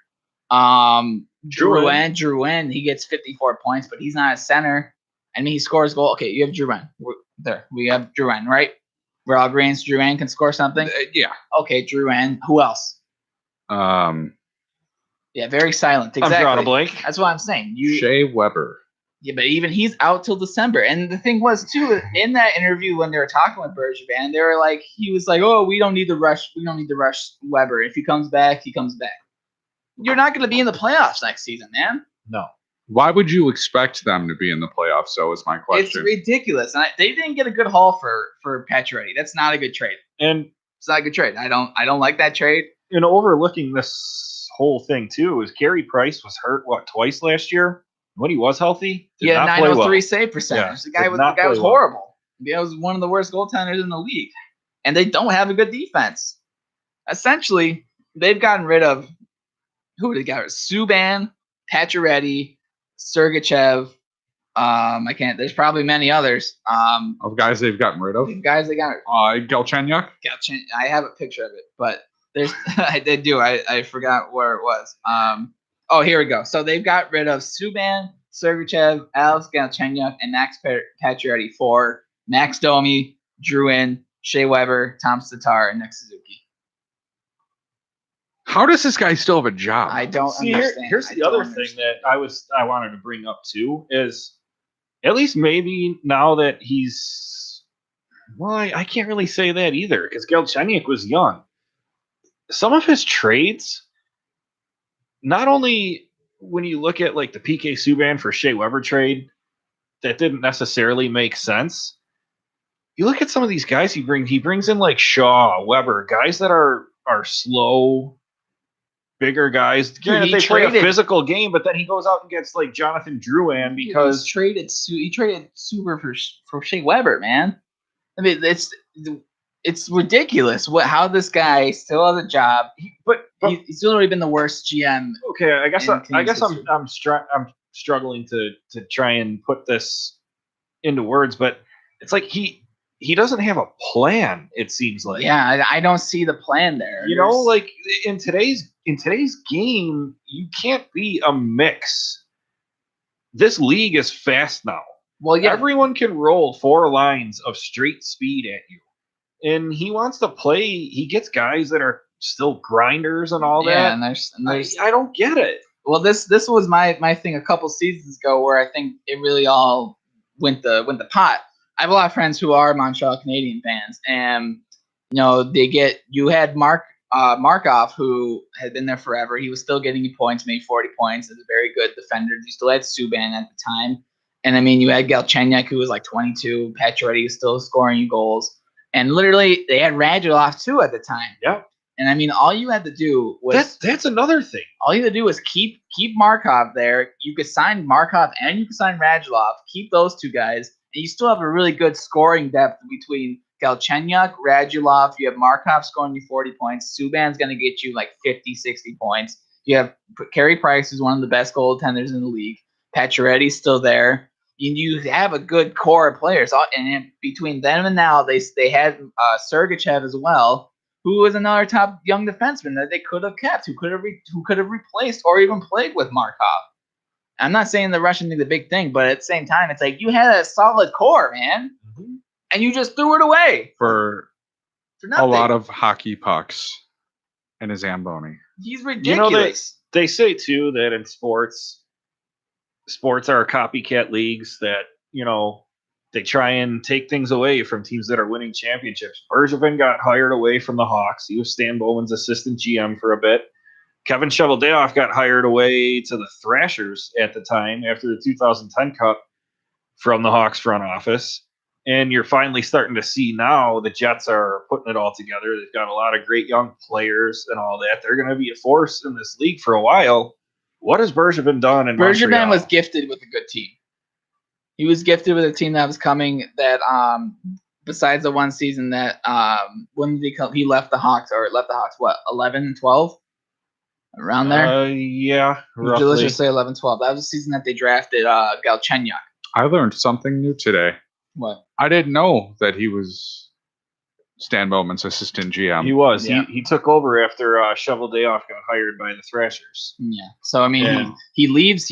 Drouin, he gets 54 points, but he's not a center. I mean, he scores goal. Okay, you have Drouin. We have Drouin, right? We're all agreeing Drouin can score something? Yeah. Okay, Drouin. Who else? Yeah, very silent. Exactly. I'm drawing a blank. That's what I'm saying. Shea Weber. Yeah, but even he's out till December. And the thing was, too, in that interview when they were talking with Bergevin, they were like, he was like, oh, we don't need to rush Weber. If he comes back, he comes back. You're not going to be in the playoffs next season, man. No. Why would you expect them to be in the playoffs? So is my question. It's ridiculous. And they didn't get a good haul for Pacioretty. That's not a good trade. And it's not a good trade. I don't like that trade. And overlooking this whole thing too is Carey Price was hurt twice last year. When he was healthy, he had 903 save percentage. Yeah, the guy was horrible. The guy was one of the worst goaltenders in the league, and they don't have a good defense. Essentially, they've gotten rid of who they got? Subban, Pacioretty, Sergachev, I can't. There's probably many others. Of guys they've gotten rid of. Guys they got. Galchenyuk. I have a picture of it, but there's I did do. I forgot where it was. Oh, here we go. So they've got rid of Subban, Sergachev, Alex Galchenyuk, and Max Pacioretty for Max Domi, Drouin, Shea Weber, Tom Tatar, and Nick Suzuki. How does this guy still have a job? I don't See, understand. here's the other thing that I wanted to bring up too is at least maybe now that he's I can't really say that either because Galchenyuk was young. Some of his trades, not only when you look at like the PK Subban for Shea Weber trade, that didn't necessarily make sense. You look at some of these guys he brings in like Shaw, Weber, guys that are slow, bigger guys. Granted, they play a physical game, but then he goes out and gets like Jonathan Drouin because he traded Suber for Shea Weber, man. I mean, it's ridiculous how this guy still has a job, but he's still already been the worst GM. Okay, I guess I'm struggling to try and put this into words, but it's like he doesn't have a plan. It seems like I don't see the plan there. You know, like in today's game, you can't be a mix. This league is fast now. Well, yeah, everyone can roll 4 lines of straight speed at you. And he wants to play. He gets guys that are still grinders and all that. Yeah, and there's I don't get it. Well, this was my thing a couple seasons ago where I think it really all went the pot. I have a lot of friends who are Montreal Canadian fans, and you had Markov, who had been there forever. He was still getting you points, made 40 points, is a very good defender. You still had Subban at the time, and I mean you had Galchenyuk, who was like 22. Pacioretty was still scoring you goals. And literally, they had Radulov too at the time. Yeah. And I mean, all you had to do was that's another thing. All you had to do was keep Markov there. You could sign Markov and you could sign Radulov. Keep those two guys, and you still have a really good scoring depth between Galchenyuk, Radulov. You have Markov scoring you 40 points. Subban's going to get you like 50, 60 points. You have Carey Price, who's one of the best goaltenders in the league. Pacioretty's still there. You have a good core of players, and between them and now, they had Sergachev as well, who was another top young defenseman that they could have kept, who could have replaced or even played with Markov. I'm not saying the Russian thing's a big thing, but at the same time, it's like you had a solid core, man, and you just threw it away for nothing. A lot of hockey pucks and a Zamboni. He's ridiculous. They say too that in sports are copycat leagues that, they try and take things away from teams that are winning championships. Bergevin got hired away from the Hawks. He was Stan Bowman's assistant GM for a bit. Kevin Cheveldayoff got hired away to the Thrashers at the time after the 2010 Cup from the Hawks front office. And you're finally starting to see now the Jets are putting it all together. They've got a lot of great young players and all that. They're going to be a force in this league for a while. What has Bergevin done in Montreal? Bergevin was gifted with a good team. He was gifted with a team that was coming that, besides the one season that, when did he left the Hawks, 11, 12? Around there? Yeah, roughly. Let's just say 11, 12. That was the season that they drafted Galchenyuk. I learned something new today. What? I didn't know that he was Stan Bowman's assistant GM. He was. Yeah. He took over after Cheveldayoff got hired by the Thrashers. Yeah. So I mean, he leaves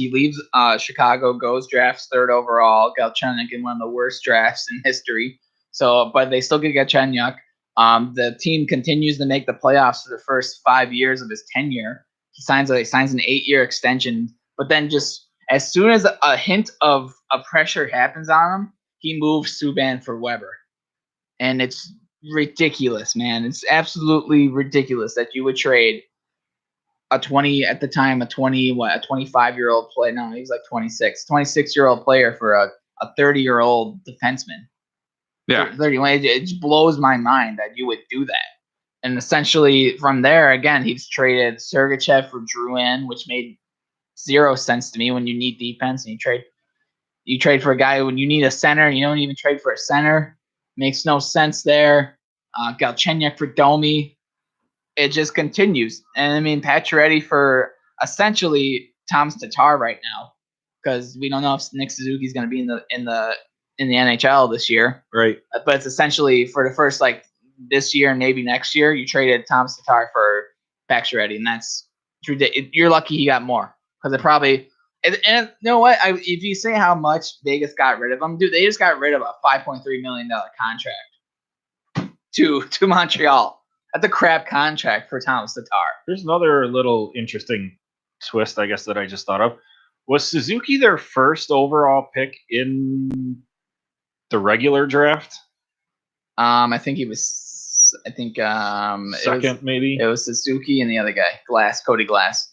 Chicago, goes drafts 3rd overall. Galchenyuk in one of the worst drafts in history. So, but they still get Galchenyuk. The team continues to make the playoffs for the first 5 years of his tenure. He signs an 8-year extension, but then just as soon as a hint of a pressure happens on him, he moves Subban for Weber, and it's ridiculous, man. It's absolutely ridiculous that you would trade a 25-year-old player. No, he's like 26-year-old player for a 30-year-old defenseman. Yeah. 30. It just blows my mind that you would do that. And essentially from there, again, he's traded Sergachev for Drouin, which made 0 sense to me when you need defense and you trade for a guy when you need a center. You don't even trade for a center. Makes no sense there. Galchenyuk for Domi. It just continues. And I mean, Pacioretty for essentially Tom Tatar right now. because we don't know if Nick Suzuki is going to be in the NHL this year. Right. But it's essentially for the first this year and maybe next year, you traded Thomas Tatar for Pacioretty, and that's you're lucky he got more because it probably. And you know what? If you say how much Vegas got rid of him, dude, they just got rid of a $5.3 million contract to Montreal. That's a crap contract for Thomas Tatar. There's another little interesting twist, I guess, that I just thought of. Was Suzuki their first overall pick in the regular draft? I think he was. I think second, maybe. It was Suzuki and the other guy, Cody Glass.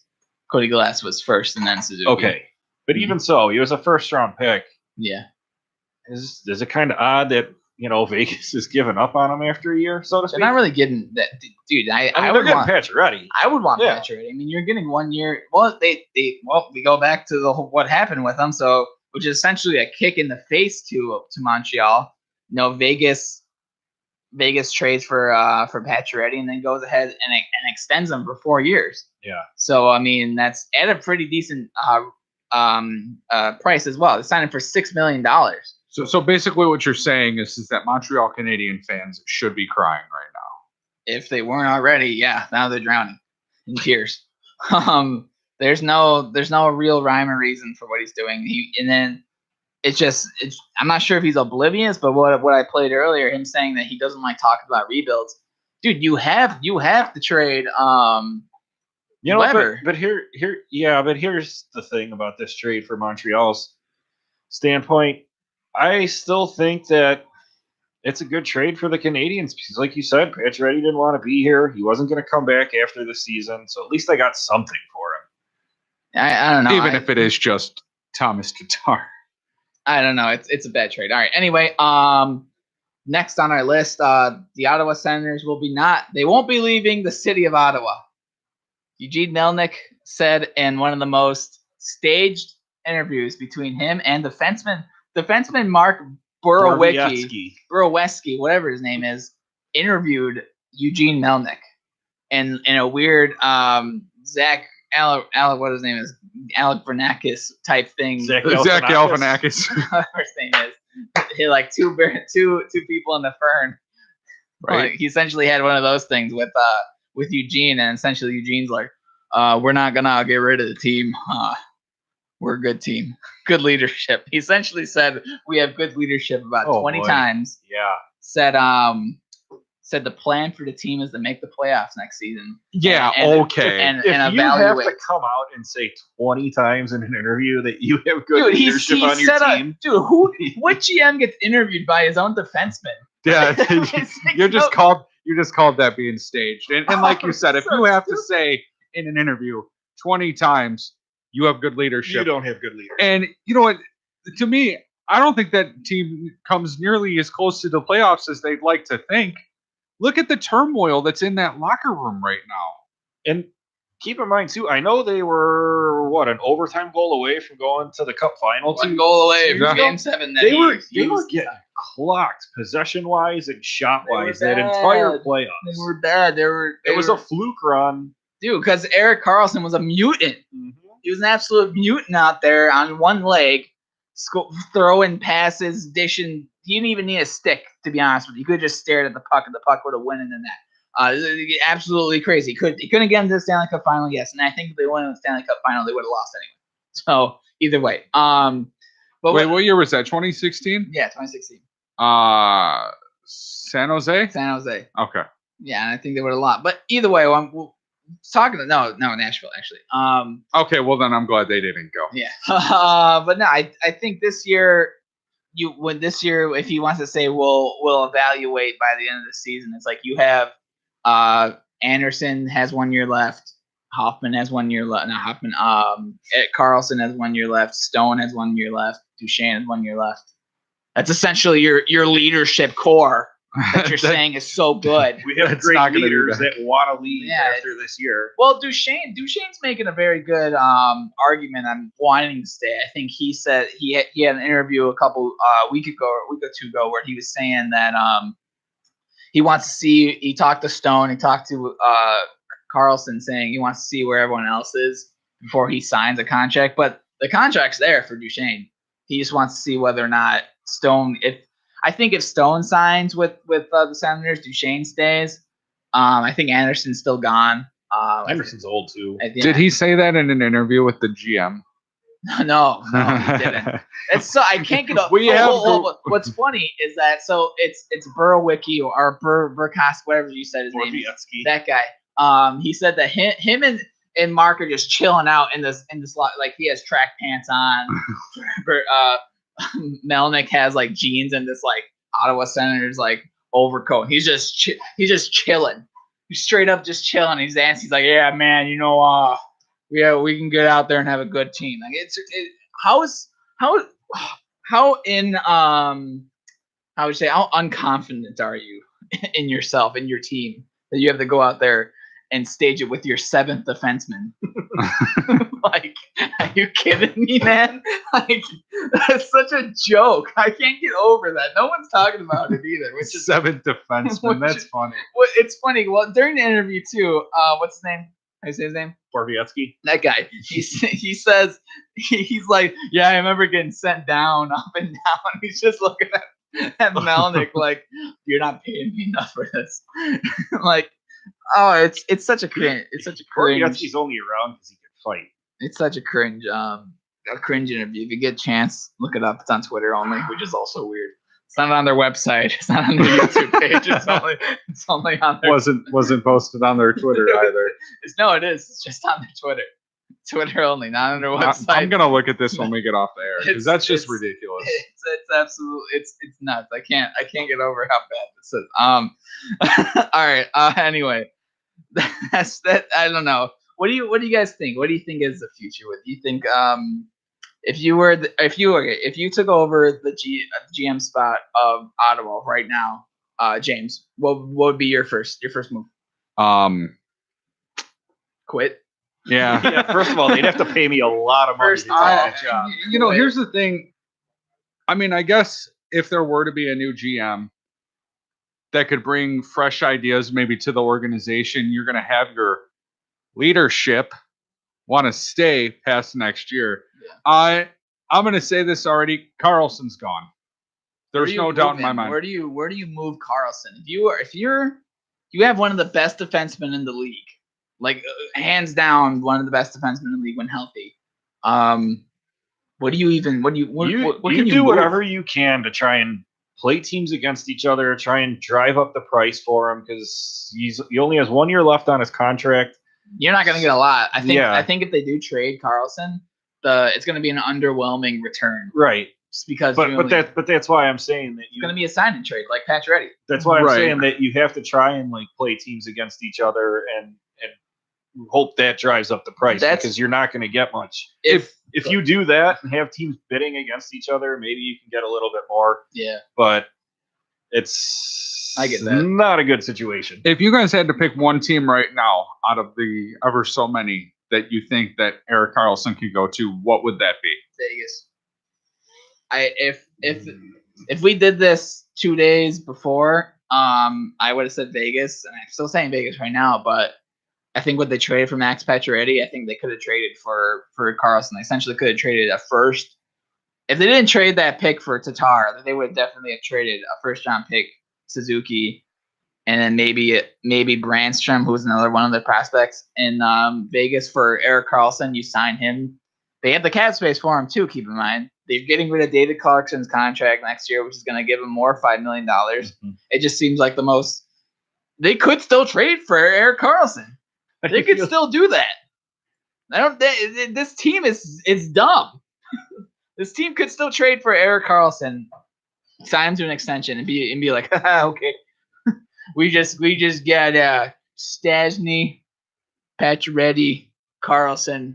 Cody Glass was first, and then Suzuki. Okay, but even so, he was a first-round pick. Yeah. Is it kind of odd that Vegas is giving up on him after a year, so to speak? They're not really getting that, dude. I would would want Pacioretty. I would want Pacioretty. I mean, you're getting 1 year. Well, we go back to what happened with them, so which is essentially a kick in the face to Montreal. Vegas trades for Pacioretty and then goes ahead and extends them for 4 years. Yeah. So I mean that's at a pretty decent price as well. They signed him for $6 million. So basically, what you're saying is that Montreal Canadian fans should be crying right now. If they weren't already, yeah. Now they're drowning in tears. There's no real rhyme or reason for what he's doing. I'm not sure if he's oblivious, but what I played earlier, him saying that he doesn't like talking about rebuilds. Dude, you have to trade Weber. But here's the thing about this trade for Montreal's standpoint. I still think that it's a good trade for the Canadians because, like you said, Pacioretty didn't want to be here. He wasn't going to come back after the season, so at least I got something for him. I don't know. Even if it is just Thomas Tatar. I don't know. It's a bad trade. All right. Anyway, next on our list, the Ottawa Senators they won't be leaving the city of Ottawa. Eugene Melnyk said in one of the most staged interviews between him and defenseman Mark Borowiecki, whatever his name is, interviewed Eugene Melnyk, and in a weird Zach what his name is, Alec Vernakis type thing. Zach Galifianakis. Whatever his name is. He like two people in the Fern. Right. He essentially had one of those things with Eugene, and essentially Eugene's like, we're not gonna get rid of the team. We're a good team. Good leadership. He essentially said we have good leadership about 20 times. Yeah. Said the plan for the team is to make the playoffs next season. Yeah, okay. And if you evaluate. have to come out and say 20 times in an interview that you have good leadership on your team. What GM gets interviewed by his own defenseman? Yeah, you just called that being staged. And like you said, if you have to say in an interview 20 times you have good leadership. You don't have good leadership. And you know what? To me, I don't think that team comes nearly as close to the playoffs as they'd like to think. Look at the turmoil that's in that locker room right now. And keep in mind, too, I know they were, an overtime goal away from going to the Cup final. One goal away from Game 7. They were getting clocked possession-wise and shot-wise that entire playoffs. They were bad. It was a fluke run. Dude, because Erik Karlsson was a mutant. Mm-hmm. He was an absolute mutant out there on one leg, throwing passes, dishing. He didn't even need a stick, to be honest with you. He could have just stared at the puck, and the puck would have went in the net. Absolutely crazy. He couldn't get into the Stanley Cup final, yes. And I think if they won in the Stanley Cup final, they would have lost anyway. So either way. But wait, what year was that? 2016? Yeah, 2016. San Jose? San Jose. Okay. Yeah, and I think they would have lost. But either way, Nashville actually. Okay, well then I'm glad they didn't go. Yeah. But no, I think this year. If he wants to say we'll evaluate by the end of the season, it's like you have Anderson has 1 year left, Hoffman has 1 year left. Not Hoffman. Karlsson has 1 year left. Stone has 1 year left. Duchesne has 1 year left. That's essentially your leadership core that you're saying is so good. We have great leaders that want to leave after this year. Well, Duchesne's making a very good argument on wanting to stay. I think he said he had an interview a week or two ago where he was saying that he wants to see. He talked to Stone. He talked to Karlsson, saying he wants to see where everyone else is before he signs a contract. But the contract's there for Duchesne. He just wants to see whether or not Stone. If Stone signs with the Senators, Duchesne stays. I think Anderson's still gone. Anderson's old too. Did he say that in an interview with the GM? No, he didn't. It's so I can't get up. What's funny is that it's Burowicki or Burkowski, whatever you said his name is. That guy. He said that him and Mark are just chilling out in this lot. Like he has track pants on. Melnick has like jeans and this like Ottawa Senators like overcoat. He's just chilling. He's straight up just chilling. He's dancing. He's like, yeah, man, we can get out there and have a good team. Like how unconfident are you in yourself and your team that you have to go out there and stage it with your 7th defenseman? Like, are you kidding me, man? Like, that's such a joke. I can't get over that. No one's talking about it either. Which is 7th defenseman. That's funny. Well, it's funny. Well, during the interview too, what's his name? How do you say his name? Borowiecki. That guy. He says he's like, yeah, I remember getting sent down up and down. He's just looking at Melnick like, you're not paying me enough for this. Like, oh, it's such a cringe. It's such a cringe. Borowiecki's only around because he can fight. It's such a cringe interview. If you get a chance, look it up. It's on Twitter only, which is also weird. It's not on their website. It's not on their YouTube page. It's only on their wasn't posted on their Twitter either. It is. It's just on their Twitter. Twitter only, not on their website. I'm gonna look at this when we get off the air because that's just ridiculous. It's absolutely it's nuts. I can't get over how bad this is. All right. Anyway, that's that. I don't know. What do you guys think? What do you think is the future? What do you think? If you took over the GM spot of Ottawa right now, James, what would be your first move? Quit. Yeah. First of all, they'd have to pay me a lot of money to take that job. Here's the thing. I mean, I guess if there were to be a new GM that could bring fresh ideas maybe to the organization, you're going to have your leadership want to stay past next year. Yeah. I'm going to say this already. Carlson's gone. There's no doubt in my mind. Where do you move Carlson? If you have one of the best defensemen in the league, like hands down one of the best defensemen in the league when healthy. You can do whatever you can to try and play teams against each other, try and drive up the price for him because he only has 1 year left on his contract. You're not going to get a lot. I think if they do trade Carlson, it's going to be an underwhelming return. Right. Just because but that's why I'm saying that it's going to be a sign and trade like Pacioretty. That's why I'm saying that you have to try and like play teams against each other and hope that drives up the price because you're not going to get much. If you do that and have teams bidding against each other, maybe you can get a little bit more. Yeah. But I get that. Not a good situation. If you guys had to pick one team right now out of the ever so many that you think that Erik Karlsson could go to, what would that be? Vegas. If we did this 2 days before, I would have said Vegas, and I'm still saying Vegas right now, but I think what they traded for Max Pacioretty, I think they could have traded for Karlsson. They essentially could have traded a first. If they didn't trade that pick for Tatar, they would definitely have traded a first-round pick, Suzuki, and then maybe Brandstrom, who's another one of the prospects in Vegas for Erik Karlsson. You sign him. They have the cap space for him too. Keep in mind they're getting rid of David Clarkson's contract next year, which is going to give him more $5 million. Mm-hmm. It just seems like the most. They could still trade for Erik Karlsson. They could still do that. This team is dumb. This team could still trade for Erik Karlsson, sign him to an extension, and be like, okay, we just got Stastny, Pacioretty, Karlsson,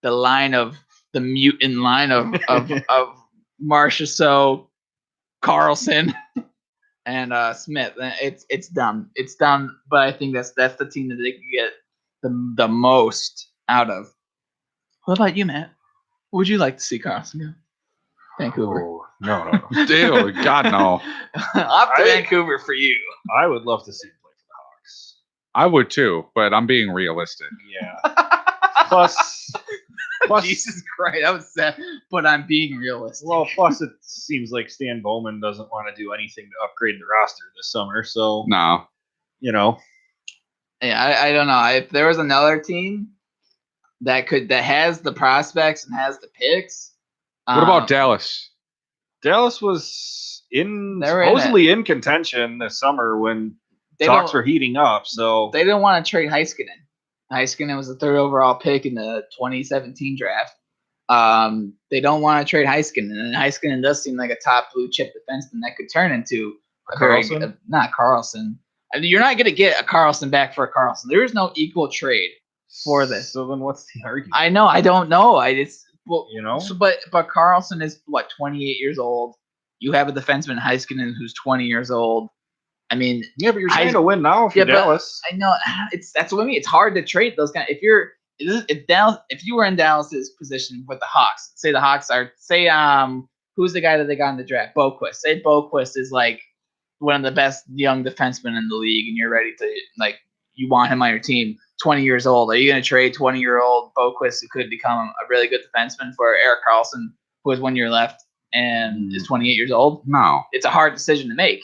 the mutant line of Marchessault, Karlsson, and Smith. It's dumb. It's dumb, but I think that's the team that they can get the most out of. What about you, Matt? What would you like to see Karlsson go? Vancouver. Oh, no. Dude, God, no. Up to Vancouver for you. I would love to see him play for the Hawks. I would too, but I'm being realistic. Yeah. Plus, Jesus Christ, that was sad, but I'm being realistic. Well, plus it seems like Stan Bowman doesn't want to do anything to upgrade the roster this summer. So No. you know, Yeah, I don't know. If there was another team that has the prospects and has the picks. What about Dallas? Dallas was They're supposedly in contention this summer when They talks don't- were heating up. So They didn't want to trade Heiskanen. Heiskanen was the 3rd overall pick in the 2017 draft. They don't want to trade Heiskanen, and Heiskanen does seem like a top blue chip defenseman that could turn into a Carlson? not Carlson. I mean, you're not going to get a Carlson back for a Carlson. There is no equal trade for this. So then, what's the argument? I know. I don't know. I just You know, but Carlson is 28 years old. You have a defenseman Heiskanen who's 20 years old. I mean, yeah, but you're trying to win now if you're but Dallas. I know that's what I mean. It's hard to trade those kind. If you were in Dallas's position with the Hawks, say the Hawks are who's the guy that they got in the draft? Boquist. Say Boquist is like one of the best young defensemen in the league, and you're ready to you want him on your team. 20 years old. Are you going to trade 20-year-old Boquist who could become a really good defenseman for Erik Karlsson, who has 1 year left and is 28 years old? No. It's a hard decision to make.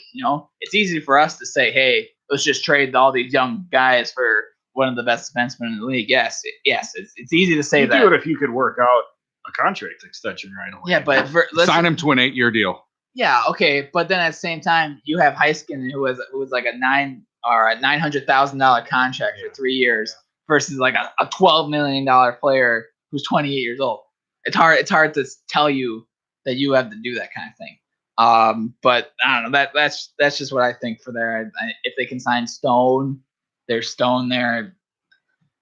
It's easy for us to say, hey, let's just trade all these young guys for one of the best defensemen in the league. Yes, it's easy to say You that. do it if you could work out a contract extension right away. Yeah, but Sign him to an 8-year deal. Yeah, okay, but then at the same time, you have Heiskanen who was like a $900,000 contract for 3 years versus like a $12 million player who's 28 years old. It's hard to tell you that you have to do that kind of thing. But I don't know. That's just what I think for there. If they can sign Stone, there's Stone there.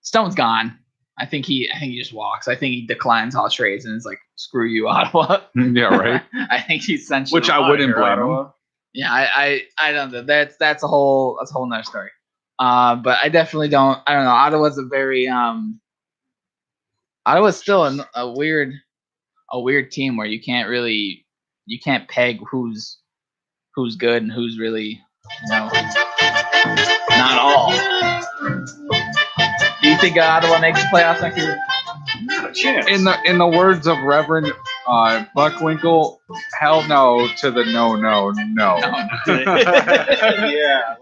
Stone's gone. I think he just walks. I think he declines all trades and is like, screw you, Ottawa. Yeah, right. I think he's essentially Which I wouldn't blame him. Yeah, I don't know. That's a whole nother story. But I definitely don't. I don't know. Ottawa's a very Ottawa's still a weird team where you can't peg who's good and who's really not all. Do you think Ottawa makes the playoffs next year? Not a chance. In the words of Reverend Buckwinkle, hell no to the no. Yeah.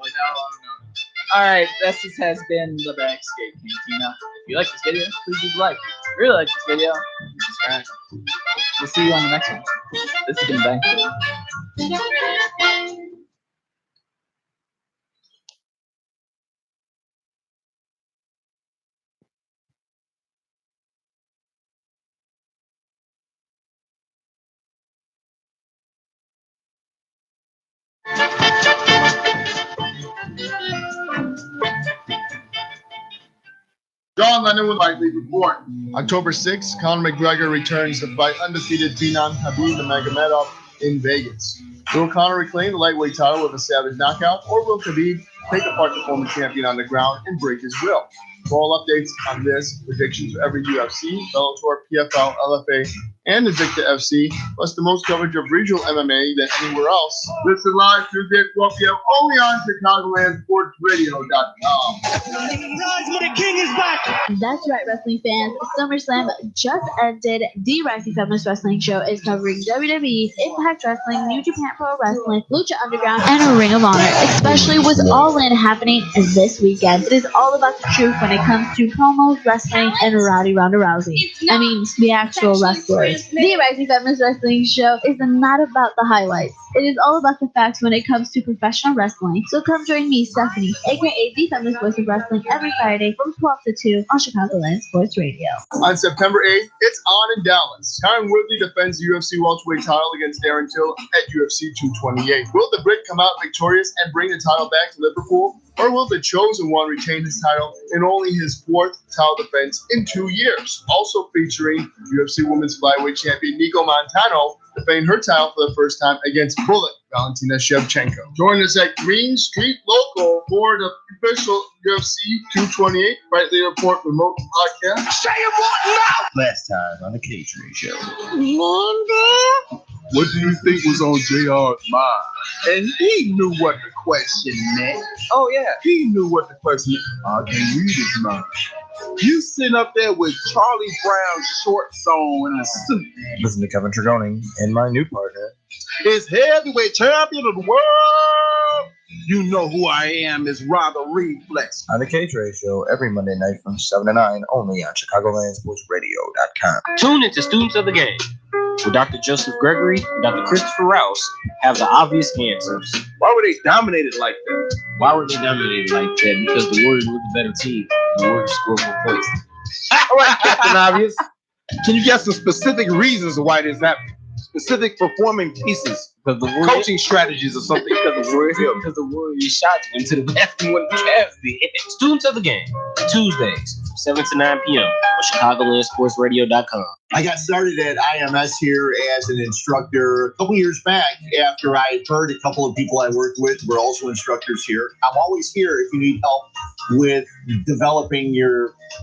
All right, this has been the Backscape Cantina. If you like this video, please leave a like. If you really like this video, subscribe. We'll see you on the next one. This has been Backscape. John Lennon would likely report. October 6th, Conor McGregor returns to fight undefeated Kenan Habib Nurmagomedov in Vegas. Will Conor reclaim the lightweight title with a savage knockout, or will Khabib take apart the former champion on the ground and break his will? For all updates on this, predictions for every UFC, Bellator, PFL, LFA, and Invicta FC, plus the most coverage of regional MMA than anywhere else. Listen live Tuesday at 12 p.m. only on ChicagolandSportsRadio.com. The king is back. That's right, wrestling fans. SummerSlam just ended. The Rising Feminist Wrestling Show is covering WWE, Impact Wrestling, New Japan Pro Wrestling, Lucha Underground, and Ring of Honor, especially with All In happening this weekend. It is all about the truth when it comes to promos, wrestling, and Rowdy Ronda Rousey. I mean, the actual wrestlers. The Rising Feminist Wrestling Show is not about the highlights. It is all about the facts when it comes to professional wrestling. So come join me, Stephanie, aka the Feminist Voice of Wrestling, every Friday from 12 to 2 on Chicagoland Sports Radio. On September 8th, it's on in Dallas. Tyron Woodley defends the UFC welterweight title against Darren Till at UFC 228. Will the Brit come out victorious and bring the title back to Liverpool? Or will the chosen one retain his title in only his 4th title defense in 2 years? Also featuring UFC Women's Flyweight Champion Nico Montano defending her title for the first time against Bullet Valentina Shevchenko. Join us at Green Street Local for the official UFC 228 Fight Leader Report remote podcast. Say it what now? Last time on the K-Train Show. What do you think was on JR's mind? And he knew what the question meant. Oh, yeah. He knew what the question meant. I can read his mind. You sitting up there with Charlie Brown's shorts on and a suit. Listen to Kevin Tregoning and my new partner. Is heavyweight champion of the world. You know who I am. Is Robert Reflex. On the Cage Ratio every Monday night from 7 to 9, only on ChicagolandSportsRadio.com. Tune into Students of the Game, where Dr. Joseph Gregory and Dr. Christopher Rouse have the obvious answers. Why were they dominated like that? Why were they dominated like that? Because the Warriors were the better team. The Warriors scored more points. All right, Captain Obvious. Can you get some specific reasons why this happened? Specific performing pieces, because the Warriors, coaching strategies or something. Because the Warriors shot into the bathroom when the Cavs did. Students of the Game, Tuesdays, 7 to 9 p.m. on ChicagolandSportsRadio.com. I got started at IMS here as an instructor a couple years back after I heard a couple of people I worked with were also instructors here. I'm always here if you need help with developing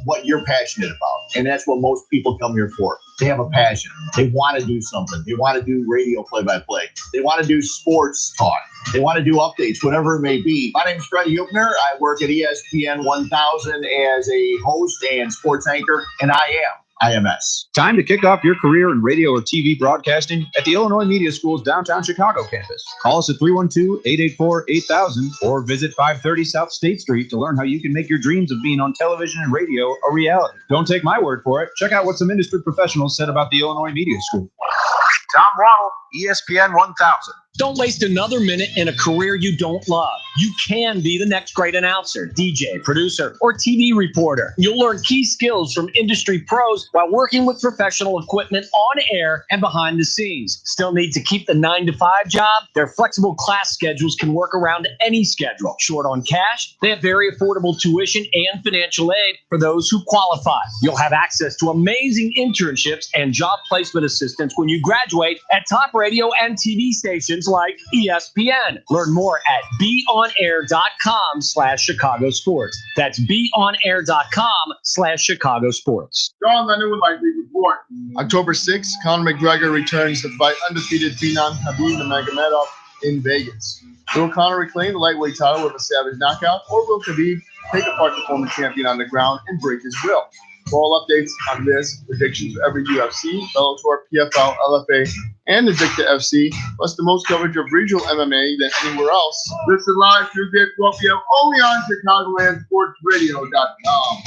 what you're passionate about. And that's what most people come here for. They have a passion. They want to do something. They want to do radio play-by-play. They want to do sports talk. They want to do updates, whatever it may be. My name is Freddie Huebner. I work at ESPN 1000 as a host and sports anchor, and I am IMS. Time to kick off your career in radio or TV broadcasting at the Illinois Media School's downtown Chicago campus. Call us at 312-884-8000 or visit 530 South State Street to learn how you can make your dreams of being on television and radio a reality. Don't take my word for it. Check out what some industry professionals said about the Illinois Media School. Tom Waddle, ESPN 1000. Don't waste another minute in a career you don't love. You can be the next great announcer, DJ, producer, or TV reporter. You'll learn key skills from industry pros while working with professional equipment on air and behind the scenes. Still need to keep the 9-to-5 job? Their flexible class schedules can work around any schedule. Short on cash? They have very affordable tuition and financial aid for those who qualify. You'll have access to amazing internships and job placement assistance when you graduate at top radio and TV stations like ESPN. Learn more at beonair.com/Chicago Sports. That's beonair.com/Chicago Sports. John Lennon would like to report. October 6th, Conor McGregor returns to fight undefeated phenom Khabib Nurmagomedov in Vegas. Will Conor reclaim the lightweight title with a savage knockout, or will Khabib take apart the former champion on the ground and break his will? For all updates on this, predictions for every UFC, Bellator, PFL, LFA, and Invicta FC, plus the most coverage of regional MMA than anywhere else. Listen live Tuesday at 12 p.m. only on ChicagolandSportsRadio.com.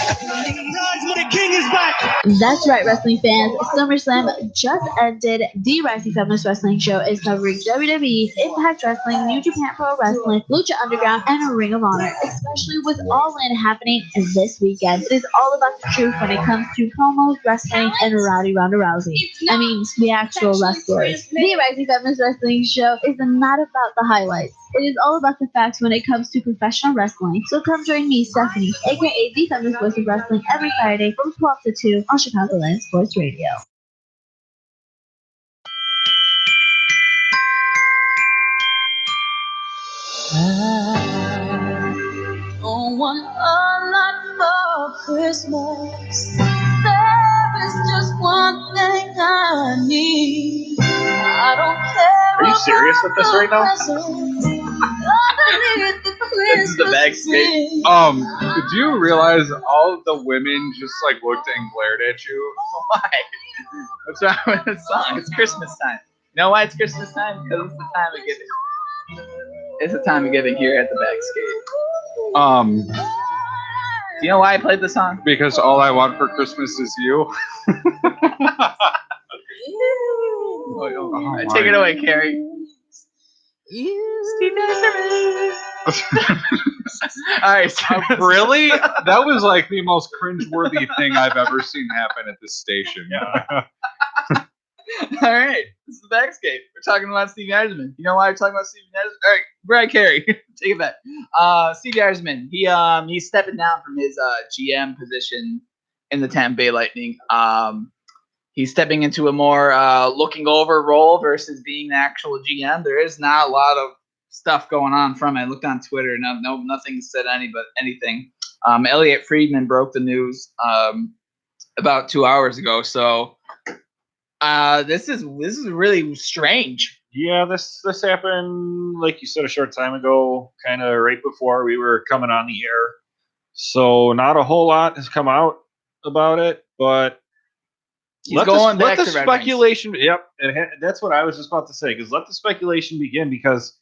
The king is back. That's right, wrestling fans. SummerSlam just ended. The Rising Feminist Wrestling Show is covering WWE, Impact Wrestling, New Japan Pro Wrestling, Lucha Underground, and Ring of Honor, especially with All In happening this weekend. It is all about the truth when it comes to promos, wrestling, and Rowdy Ronda Rousey. I mean, the actual wrestlers. The Rising Feminist Wrestling Show is not about the highlights. It is all about the facts when it comes to professional wrestling. So come join me, Stephanie, aka the Feminist Voice of Wrestling, every Friday from 12 to 2 on Chicagoland Sports Radio. I don't want a lot for Christmas. There is just one thing I need. I don't care. Are you serious with this right now? This is the backstage. Did you realize all of the women just like looked and glared at you? Why? What's wrong with the song? It's Christmas time. You know why it's Christmas time? Because it's the time of giving. It's the time of giving here at the backstage. Do you know why I played the song? Because all I want for Christmas is you. All right, take it away, Carrie. Steve All right, so really? That was like the most cringeworthy thing I've ever seen happen at this station. All right, this is the backstage. We're talking about Steve Yzerman. You know why we're talking about Steve Yzerman? All right, Brad Carey, take it back. Steve Yzerman, he's stepping down from his GM position in the Tampa Bay Lightning. He's stepping into a more looking over role versus being the actual GM. There is not a lot of stuff going on from it. I looked on Twitter, nothing said anything. Elliot Friedman broke the news about 2 hours ago. So this is really strange. Yeah, this happened, like you said, a short time ago, kind of right before we were coming on the air. So not a whole lot has come out about it, but He's going back let to the Red Wings. speculation. Yep, that's what I was just about to say. Because let the speculation begin. Because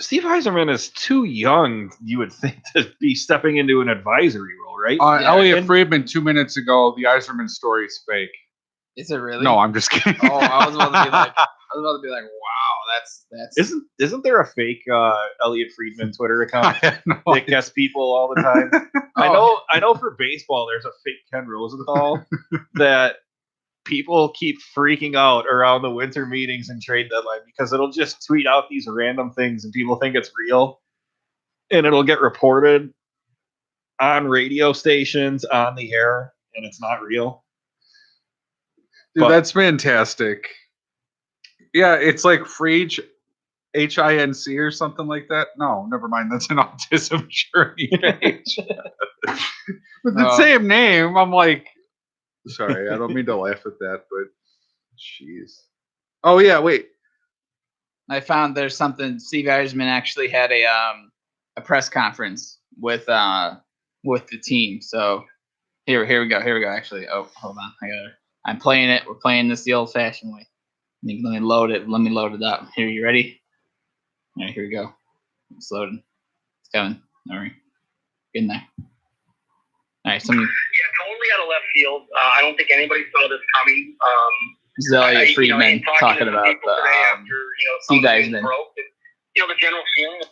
Steve Yzerman is too young, you would think, to be stepping into an advisory role, right? Elliot Friedman 2 minutes ago. The Yzerman story is fake. Is it really? No, I'm just kidding. Oh, I was about to be like, wow, that's. Isn't there a fake Elliot Friedman Twitter account that gets people all the time? I know for baseball there's a fake Ken Rosenthal that people keep freaking out around the winter meetings and trade deadline because it'll just tweet out these random things and people think it's real, and it'll get reported on radio stations on the air, and it's not real. Dude, that's fantastic. Yeah, it's like Frege, HINC or something like that. No, never mind. That's an autism journey page. With the same name, I'm like, sorry, I don't mean to laugh at that, but jeez. Oh yeah, wait. I found there's something. Steve Yzerman actually had a press conference with the team. So here we go. Actually, oh, hold on, I'm playing it. We're playing this the old-fashioned way. Let me load it. Let me load it up. Here, you ready? All right, here we go. It's loading. It's coming. All right, get in there. All right, totally out of left field. I don't think anybody saw this coming. This is Elliot Friedman talking about the Steve Yzerman. The general feeling.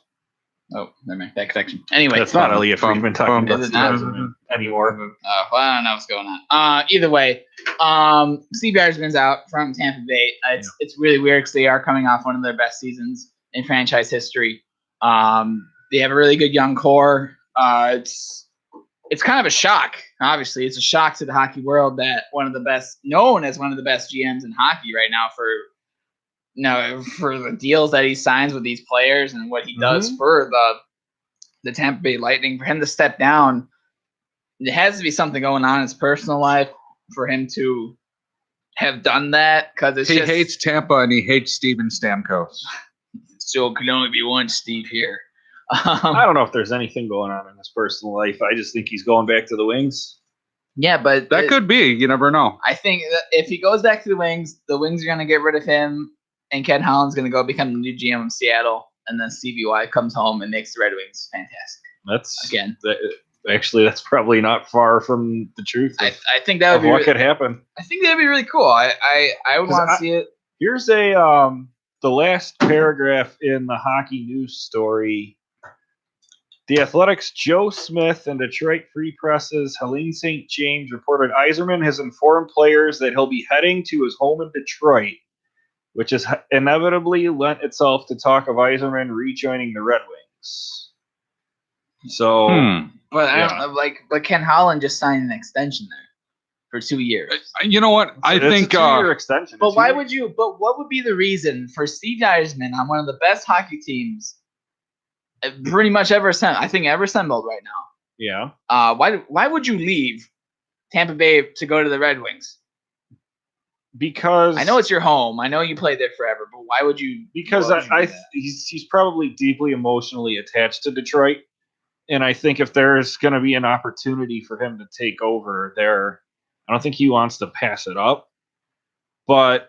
Oh, never mind. That connection. Anyway, that's not Elliot Friedman talking about Steve Yzerman anymore. Well, I don't know what's going on. Either way, Steve Yzerman's out from Tampa Bay. It's really weird because they are coming off one of their best seasons in franchise history. They have a really good young core. It's kind of a shock. Obviously, it's a shock to the hockey world that known as one of the best GMs in hockey right now for the deals that he signs with these players and what he does for the Tampa Bay Lightning. For him to step down, there has to be something going on in his personal life for him to have done that, because he hates Tampa and he hates Steven Stamkos. So it can only be one Steve here. I don't know if there's anything going on in his personal life. I just think he's going back to the Wings. Yeah, but that could be. You never know. I think that if he goes back to the Wings are going to get rid of him, and Ken Holland's going to go become the new GM of Seattle, and then Stevie Y comes home and makes the Red Wings fantastic. That's probably not far from the truth. I think that would be what could happen. I think that'd be really cool. I would want to see it. Here's the last paragraph in the hockey news story. The Athletics' Joe Smith and Detroit Free Press's Helene St. James reported Yzerman has informed players that he'll be heading to his home in Detroit, which has inevitably lent itself to talk of Yzerman rejoining the Red Wings. So, but Ken Holland just signed an extension there for 2 years. You know what? I think a 2-year extension. But why would you? But what would be the reason for Steve Yzerman on one of the best hockey teams pretty much ever assembled right now? Yeah. Why would you leave Tampa Bay to go to the Red Wings? Because I know it's your home. I know you played there forever, but why would you? Because he's probably deeply emotionally attached to Detroit, and I think if there's going to be an opportunity for him to take over there, I don't think he wants to pass it up. But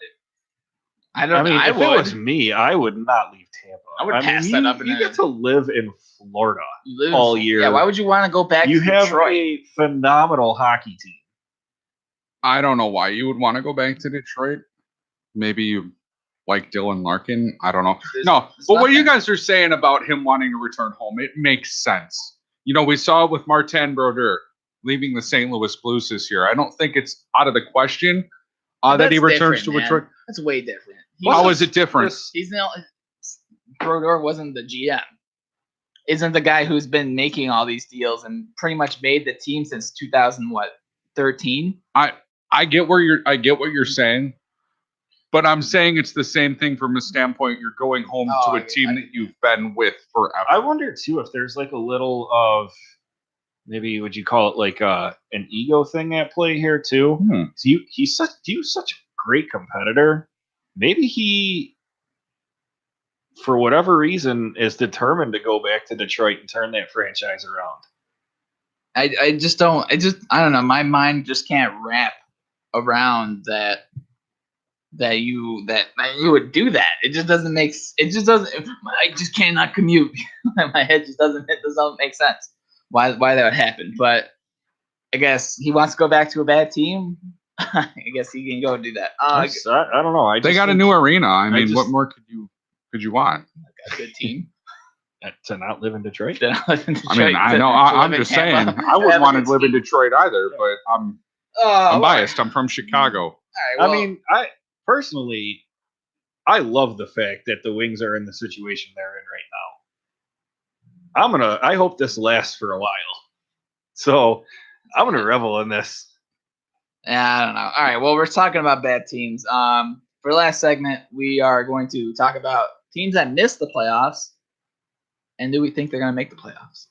if it was me, I would not leave Tampa. I would pass that up. You get to live in Florida all year. Yeah, why would you want to go back to Detroit? You have a phenomenal hockey team. I don't know why you would want to go back to Detroit. Maybe you like Dylan Larkin. I don't know. But what you guys are saying about him wanting to return home, it makes sense. You know, we saw it with Martin Brodeur leaving the St. Louis Blues this year. I don't think it's out of the question that he returns to Detroit. That's way different. How is it different? Brodeur wasn't the GM. Isn't the guy who's been making all these deals and pretty much made the team since 2013? I get what you're saying, but I'm saying it's the same thing from a standpoint. You're going home to a team that you've been with forever. I wonder too if there's like a little of, maybe would you call it like an ego thing at play here too? He's such a great competitor. Maybe he, for whatever reason, is determined to go back to Detroit and turn that franchise around. I just don't. I don't know. My mind just can't wrap around that you would do that. It just doesn't make. It just doesn't. I just cannot commute. My head just doesn't. It doesn't make sense. Why that would happen? But I guess he wants to go back to a bad team. I guess he can go and do that. I don't know. They got a new arena. I mean, what more could you want? A good team. To not live in Detroit. I mean, I know. I'm just saying. I wouldn't want to live in Detroit either, but I'm biased. I'm from Chicago. I mean, I personally, I love the fact that the Wings are in the situation they're in right now. I hope this lasts for a while. So I'm gonna revel in this. Yeah, I don't know. All right. Well, we're talking about bad teams. For the last segment, we are going to talk about teams that missed the playoffs. And do we think they're going to make the playoffs?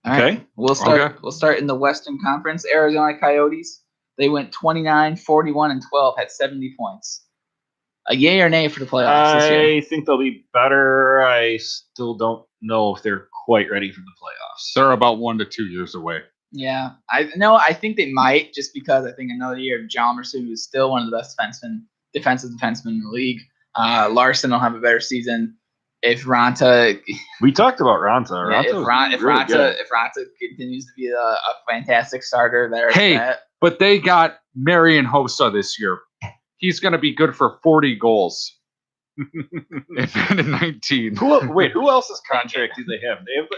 All right. Okay. We'll start. We'll start in the Western Conference. Arizona Coyotes. They went 29, 41, and 12. Had 70 points. A yay or nay for the playoffs this year? I think they'll be better. I still don't know if they're quite ready for the playoffs. They're about 1 to 2 years away. Yeah. I think they might, just because I think another year of Chalmers, who is still one of the best defensive defensemen in the league. Larson will have a better season. If Ranta, we talked about Ranta. Yeah, if Ranta continues to be a fantastic starter there. Hey, but they got Marian Hossa this year. He's going to be good for 40 goals. in 19. Who else's contract do they have? They have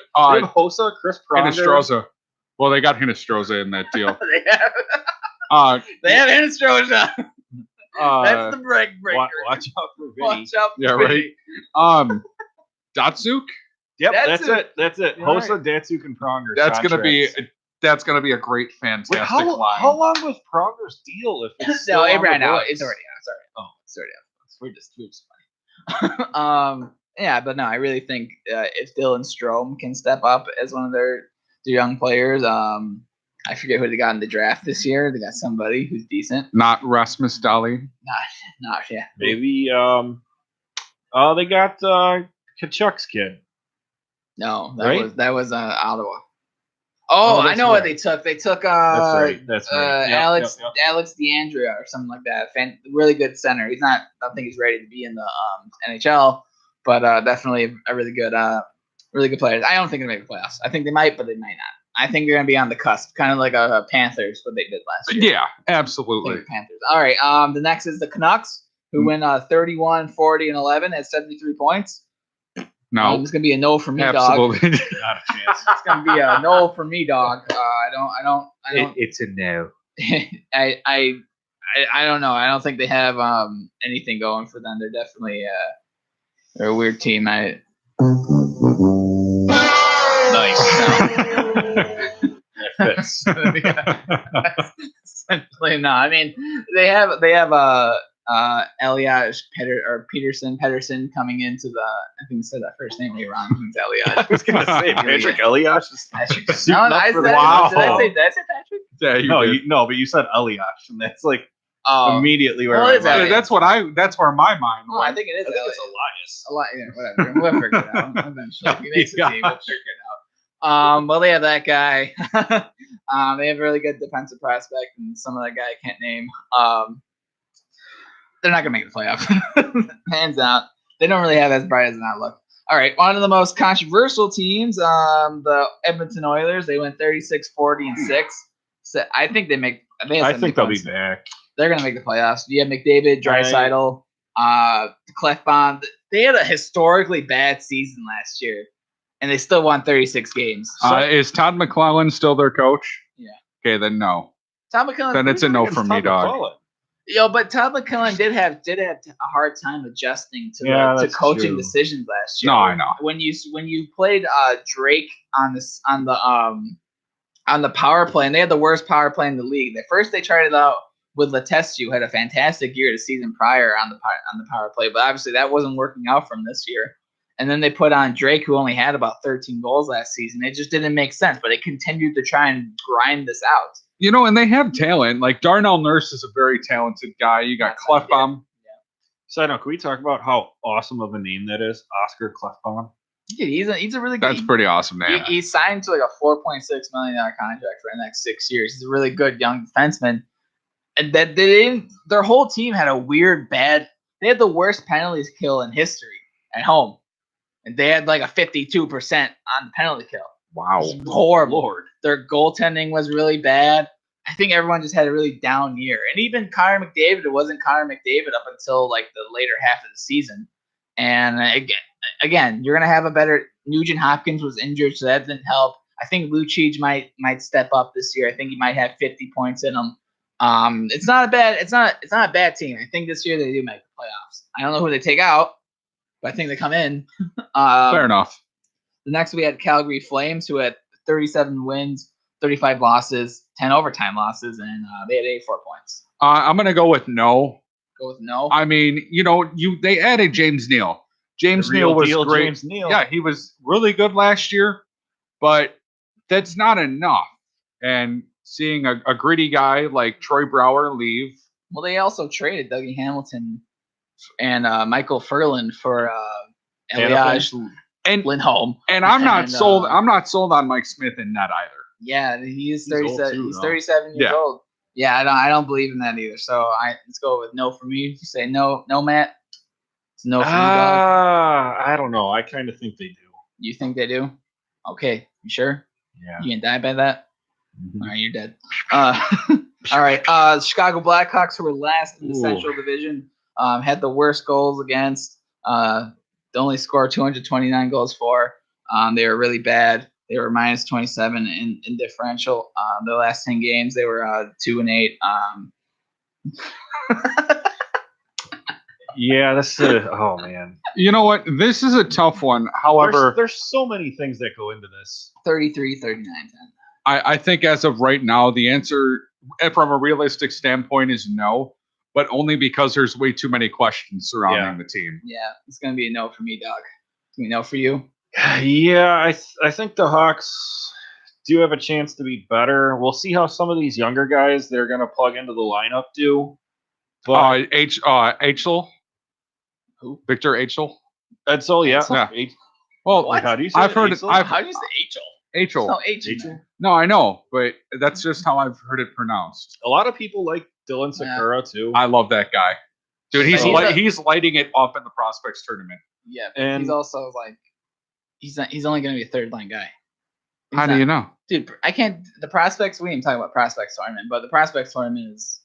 Hossa, Chris Pronger. Hinostroza. Well, they got Hinostroza in that deal. They have Hinostroza. That's the breaker. Watch out for Vinny. Right. Datsuk? Yep, that's it. Hossa, Datsuk, and Pronger. That's gonna be a great, fantastic line. How long was Pronger's deal? If it's still right now, it's already out. Sorry. Oh, it's already out. We're just funny. Yeah, but no, I really think if Dylan Strome can step up as one of their young players, I forget who they got in the draft this year. They got somebody who's decent. Not Rasmus Daly. Not yeah. Maybe they got Kachuk's kid. No, that was Ottawa. Oh, I know what they took. They took that's right. Alex DeAndrea or something like that. Really good center. I don't think he's ready to be in the NHL, but definitely a really good player. I don't think they'll make the playoffs. I think they might, but they might not. I think they're going to be on the cusp, kind of like a Panthers, what they did last year. Yeah, absolutely. Panthers. All right. The next is the Canucks, who win 31, 40, and 11 at 73 points. No, it's going to be a no for me, absolutely. dog. Not a chance. It's going to be a no for me, dog. I don't. It's a no. I don't know. I don't think they have anything going for them. They're definitely they're a weird team. Nice. Essentially, no. I mean, they have Elias Pedersen coming into the. I think I said that first name really wrong. It's Elias. I was gonna say Patrick Elias. Wow. Did I say Patrick? Yeah, no, but you said Elias, and that's like immediately where that's where my mind went. I think it is. It's Elias. Yeah, whatever. We'll figure it out. Eventually, he makes the team. We'll figure it out. Well, they have that guy. They have a really good defensive prospect, and some of that guy I can't name. They're not gonna make the playoffs, hands out. They don't really have as bright as an outlook. All right, one of the most controversial teams, the Edmonton Oilers. They went 36, 40, and 6. So I think they make. I think they'll be back. They're gonna make the playoffs. You have McDavid, Draisaitl, Klefbom. They had a historically bad season last year, and they still won 36 games. Is Todd McClellan still their coach? Yeah. Okay, then no. Todd McClellan. Then it's a no for me, dog. But Todd McClellan did have a hard time adjusting to coaching decisions last year. No, I know. When you played Drake on the power play, and they had the worst power play in the league. First they tried it out with Letestu, who had a fantastic year the season prior on the power play, but obviously that wasn't working out for him this year. And then they put on Drake, who only had about 13 goals last season. It just didn't make sense, but they continued to try and grind this out. And they have talent. Like Darnell Nurse is a very talented guy. You got Klefbom. So I know. Can we talk about how awesome of a name that is, Oscar Klefbom? Dude, he's a really good. That's pretty awesome, man. He signed to like a $4.6 million contract for the next 6 years. He's a really good young defenseman. And that their whole team had a weird bad. They had the worst penalties kill in history at home, and they had like a 52% on the penalty kill. Wow, it was horrible. Lord. Their goaltending was really bad. I think everyone just had a really down year, and even Connor McDavid. It wasn't Connor McDavid up until like the later half of the season. And again, you're gonna have a better. Nugent Hopkins was injured, so that didn't help. I think Lucic might step up this year. I think he might have 50 points in him. It's not a bad team. I think this year they do make the playoffs. I don't know who they take out, but I think they come in. Fair enough. The next we had Calgary Flames, who had 37 wins, 35 losses, 10 overtime losses, and they had 84 points. I'm gonna go with no. Go with no. I mean, they added James Neal. James Neal was great. James Neal. Yeah, he was really good last year, but that's not enough. And seeing a gritty guy like Troy Brouwer leave. Well, they also traded Dougie Hamilton and Michael Ferland for Elias Lindholm. And I'm not sold. I'm not sold on Mike Smith in that either. Yeah, he's 37. He's 37 years old. Yeah, I don't believe in that either. So let's go with no for me. You say no, Matt. It's no for you, dog. I don't know. I kind of think they do. You think they do? Okay, you sure? Yeah. You gonna die by that? Mm-hmm. All right, you're dead. All right. The Chicago Blackhawks, who were last in the Central Division, had the worst goals against. They only scored 229 goals for. They were really bad. They were minus 27 in differential. Their last 10 games, they were 2-8. Yeah, that's oh man. You know what? This is a tough one. However, there's so many things that go into this. 33, 39, 10. I think as of right now, the answer from a realistic standpoint is no, but only because there's way too many questions surrounding the team. Yeah, it's gonna be a no for me, dog. It's gonna be no for you. Yeah, I think the Hawks do have a chance to be better. We'll see how some of these younger guys they're going to plug into the lineup do. But Eichel? Who? Victor Eichel? Edsel, yeah. Well, how do you say I've heard it. How do you say Eichel? Eichel. No, Eichel. No, I know, but that's just how I've heard it pronounced. A lot of people like Dylan Sakura too. I love that guy, dude. He's lighting it up in the prospects tournament. Yeah, but he's also like he's only going to be a third line guy. How do you know, dude? I can't. The prospects. We ain't talking about prospects tournament, but the prospects tournament is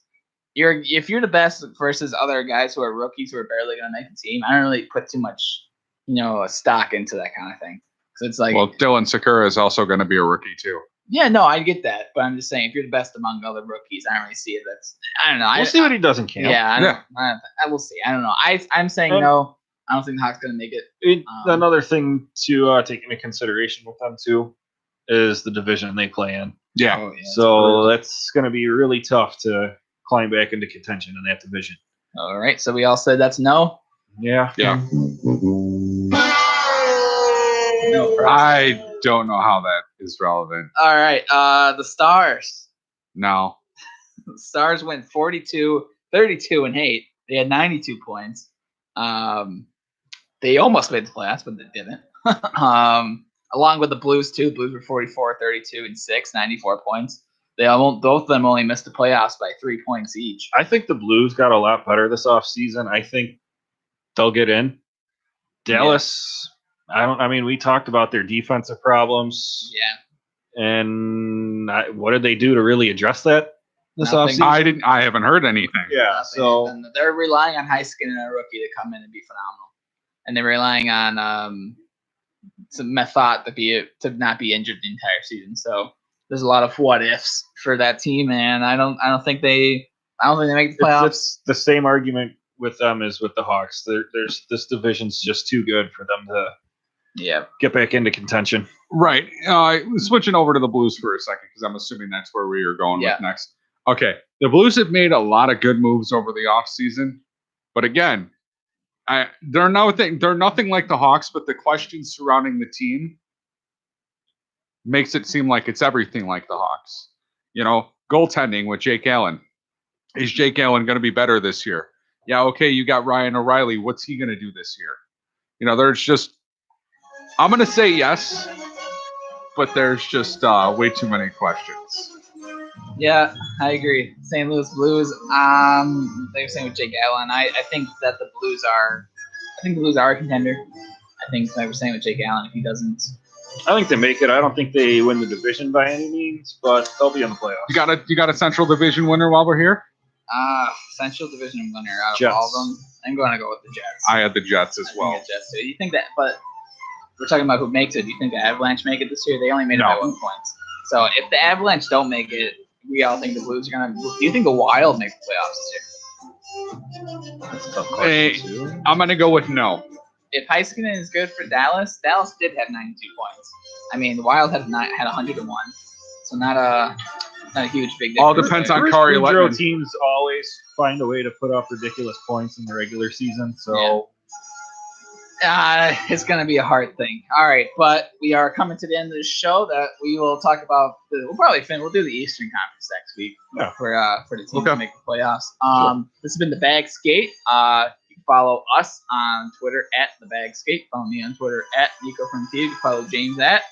if you're the best versus other guys who are rookies who are barely going to make the team. I don't really put too much stock into that kind of thing. So it's like, well, Dylan Sakura is also going to be a rookie too. Yeah, no, I get that, but I'm just saying if you're the best among other rookies, I don't really see it. I don't know. We'll see what he does in camp. Yeah, I will see. I don't know. I'm saying no. I don't think the Hawks going to make it. Another thing to take into consideration with them too is the division they play in. Yeah. So that's going to be really tough to climb back into contention in that division. All right. So we all said that's no. Yeah. Yeah. I don't know how that is relevant. All right. The Stars. No. The Stars went 42, 32, and 8. They had 92 points. They almost made the playoffs, but they didn't. Along with the Blues, too. The Blues were 44, 32, and 6, 94 points. Both of them only missed the playoffs by 3 points each. I think the Blues got a lot better this offseason. I think they'll get in. Dallas, we talked about their defensive problems. Yeah. And what did they do to really address that this offseason? I haven't heard anything. Yeah. So and they're relying on Heiskin and a rookie to come in and be phenomenal. And they're relying on some method to not be injured the entire season. So there's a lot of what ifs for that team, and I don't think they make the playoffs. It's the same argument with them as with the Hawks. There's this division's just too good for them to get back into contention. Right. Switching over to the Blues for a second because I'm assuming that's where we are going with next. Okay, the Blues have made a lot of good moves over the offseason, but again, they're nothing like the Hawks, but the questions surrounding the team makes it seem like it's everything like the Hawks. Goaltending with Jake Allen. Is Jake Allen going to be better this year? Yeah, okay, you got Ryan O'Reilly. What's he going to do this year? There's just I'm gonna say yes, but there's just way too many questions. Yeah, I agree. St. Louis Blues. They were saying with Jake Allen. I think that the Blues are a contender. I think they were saying with Jake Allen if he doesn't. I think they make it. I don't think they win the division by any means, but they'll be in the playoffs. You got a Central Division winner while we're here? Central Division winner out Jets. of all of them. I'm going to go with the Jets. I had the Jets as well. Jets too. You think that? But we're talking about who makes it. Do you think the Avalanche make it this year? They only made it by 1 point. So if the Avalanche don't make it, we all think the Blues are going to. Do you think the Wild make the playoffs this year? That's a tough question, too. I'm going to go with no. If Heiskanen is good for Dallas, Dallas did have 92 points. I mean, the Wild had 101, so not a huge big difference. All depends on Kari Gaudreau Lettman. teams always find a way to put up ridiculous points in the regular season, so it's going to be a hard thing. All right, but we are coming to the end of the show. That we will talk about. We'll probably finish. We'll do the Eastern Conference next week for the team to make the playoffs. This has been the Bag Skate. You can follow us on Twitter at the Bag Skate. Follow me on Twitter at Nico from T. You can follow James at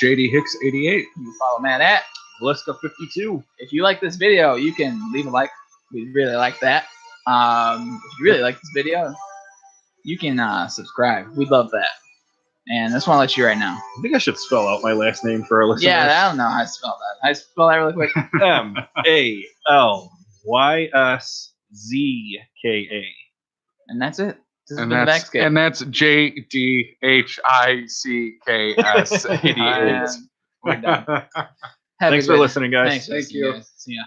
JD Hicks 88. You can follow Matt at Liska 52. If you like this video, you can leave a like. We really like that. If you really like this video, you can subscribe. We'd love that. And I just want to let you right now. I think I should spell out my last name for our listeners. Yeah, I don't know how to spell that. I spell that really quick. MALYSZKA. And that's it. This has And been the Bag that's, Skate. and that's JDHICKS 88. We're done. Thanks for listening, guys. Thanks. Thank you. Guys. See ya.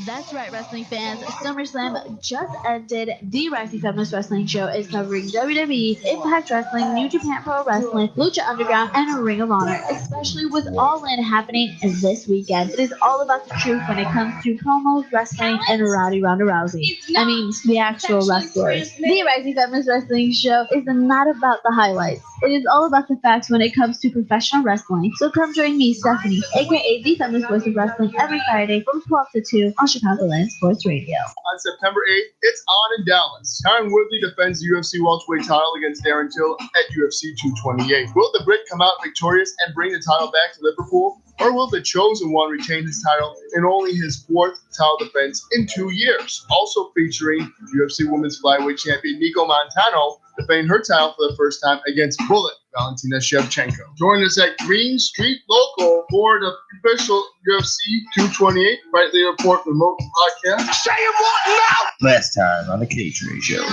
That's right, wrestling fans. SummerSlam just ended. The Rising Feminist Wrestling Show is covering WWE, Impact Wrestling, New Japan Pro Wrestling, Lucha Underground, and Ring of Honor, especially with All In happening this weekend. It is all about the truth when it comes to promos, wrestling, and Rowdy Ronda Rousey. I mean, the actual wrestlers. The Rising Feminist Wrestling Show is not about the highlights. It is all about the facts when it comes to professional wrestling. So come join me, Stephanie, aka the Feminist Voice of Wrestling, every Friday from 12 to 2 on Chicagoland Sports Radio. On September 8th, it's on in Dallas. Tyron Woodley defends the UFC welterweight title against Darren Till at UFC 228. Will the Brit come out victorious and bring the title back to Liverpool? Or will the chosen one retain his title in only his 4th title defense in 2 years? Also featuring UFC Women's Flyweight Champion Nico Montano defending her title for the first time against Bullet Valentina Shevchenko. Join us at Green Street Local for the official UFC 228 Fight Leader Report remote podcast. Say it what now? Last time on the K-Trade Show.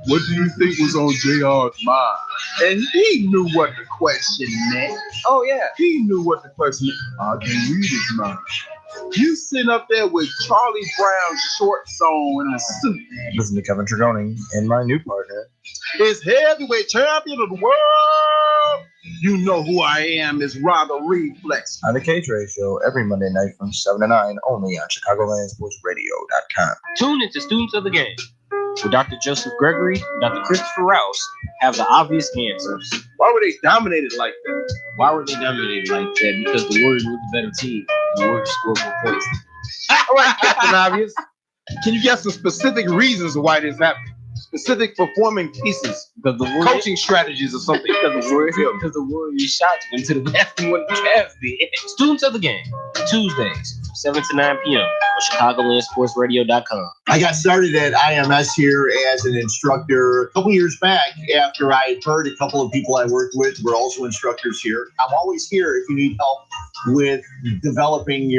What do you think was on JR's mind? And he knew what the question meant. Oh, yeah. He knew what the question meant. I can read his mind. You sitting up there with Charlie Brown's shorts on and a suit. Listen to Kevin Trigoni and my new partner. Is heavyweight champion of the world. You know who I am is Robert Reflex. On the K-Trade Show every Monday night from 7 to 9 only on ChicagolandSportsRadio.com. Tune into Students of the Game, where Dr. Joseph Gregory and Dr. Christopher Rouse have the obvious answers. Why were they dominated like that? Why were they dominated like that? Because the Warriors were the better team. The Warriors scored more points. All right, Captain Obvious. Can you guess the specific reasons why this happened? Specific performing pieces, Because the Warriors, coaching strategies or something. because the Warriors shots went to the bathroom when the Cavs did. Students of the Game, Tuesdays, from 7 to 9 p.m. on ChicagolandSportsRadio.com. I got started at IMS here as an instructor a couple years back after I heard a couple of people I worked with were also instructors here. I'm always here if you need help with developing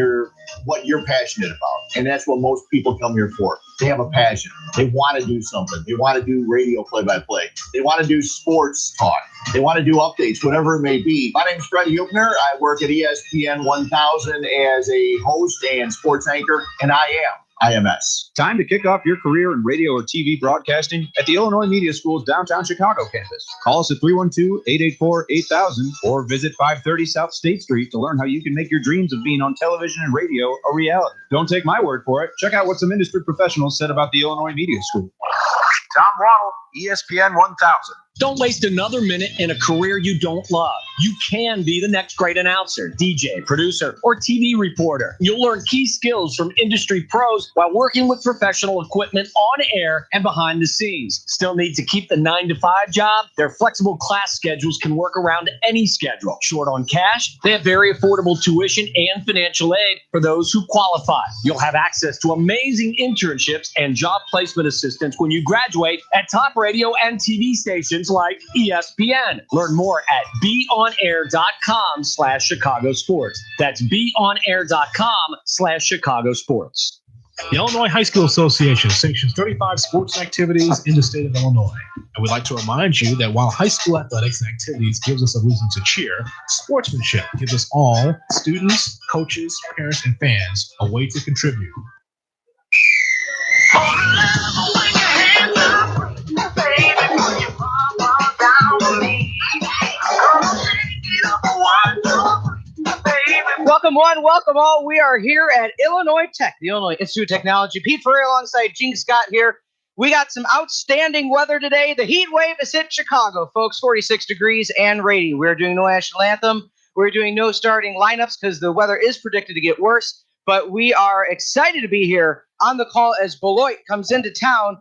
what you're passionate about. And that's what most people come here for. They have a passion. They want to do something. They want to do radio play-by-play. They want to do sports talk. They want to do updates, whatever it may be. My name is Freddie Huebner. I work at ESPN 1000 as a host and sports anchor, and I am IMS. Time to kick off your career in radio or TV broadcasting at the Illinois Media School's downtown Chicago campus. Call us at 312-884-8000 or visit 530 South State Street to learn how you can make your dreams of being on television and radio a reality. Don't take my word for it. Check out what some industry professionals said about the Illinois Media School. Tom Waddle, ESPN 1000. Don't waste another minute in a career you don't love. You can be the next great announcer, DJ, producer, or TV reporter. You'll learn key skills from industry pros while working with professional equipment on air and behind the scenes. Still need to keep the 9-to-5 job? Their flexible class schedules can work around any schedule. Short on cash? They have very affordable tuition and financial aid for those who qualify. You'll have access to amazing internships and job placement assistance when you graduate at top radio and TV stations like ESPN. Learn more at beonair.com/Chicago Sports. That's beonair.com/Chicago Sports. The Illinois High School Association sanctions 35 sports activities in the state of Illinois. And we'd like to remind you that while high school athletics and activities gives us a reason to cheer, sportsmanship gives us all, students, coaches, parents, and fans, a way to contribute. Welcome one, welcome all. We are here at Illinois Tech, the Illinois Institute of Technology. Pete Ferrer alongside Gene Scott here. We got some outstanding weather today. The heat wave has hit Chicago, folks, 46 degrees and rainy. We're doing no national anthem. We're doing no starting lineups because the weather is predicted to get worse. But we are excited to be here on the call as Beloit comes into town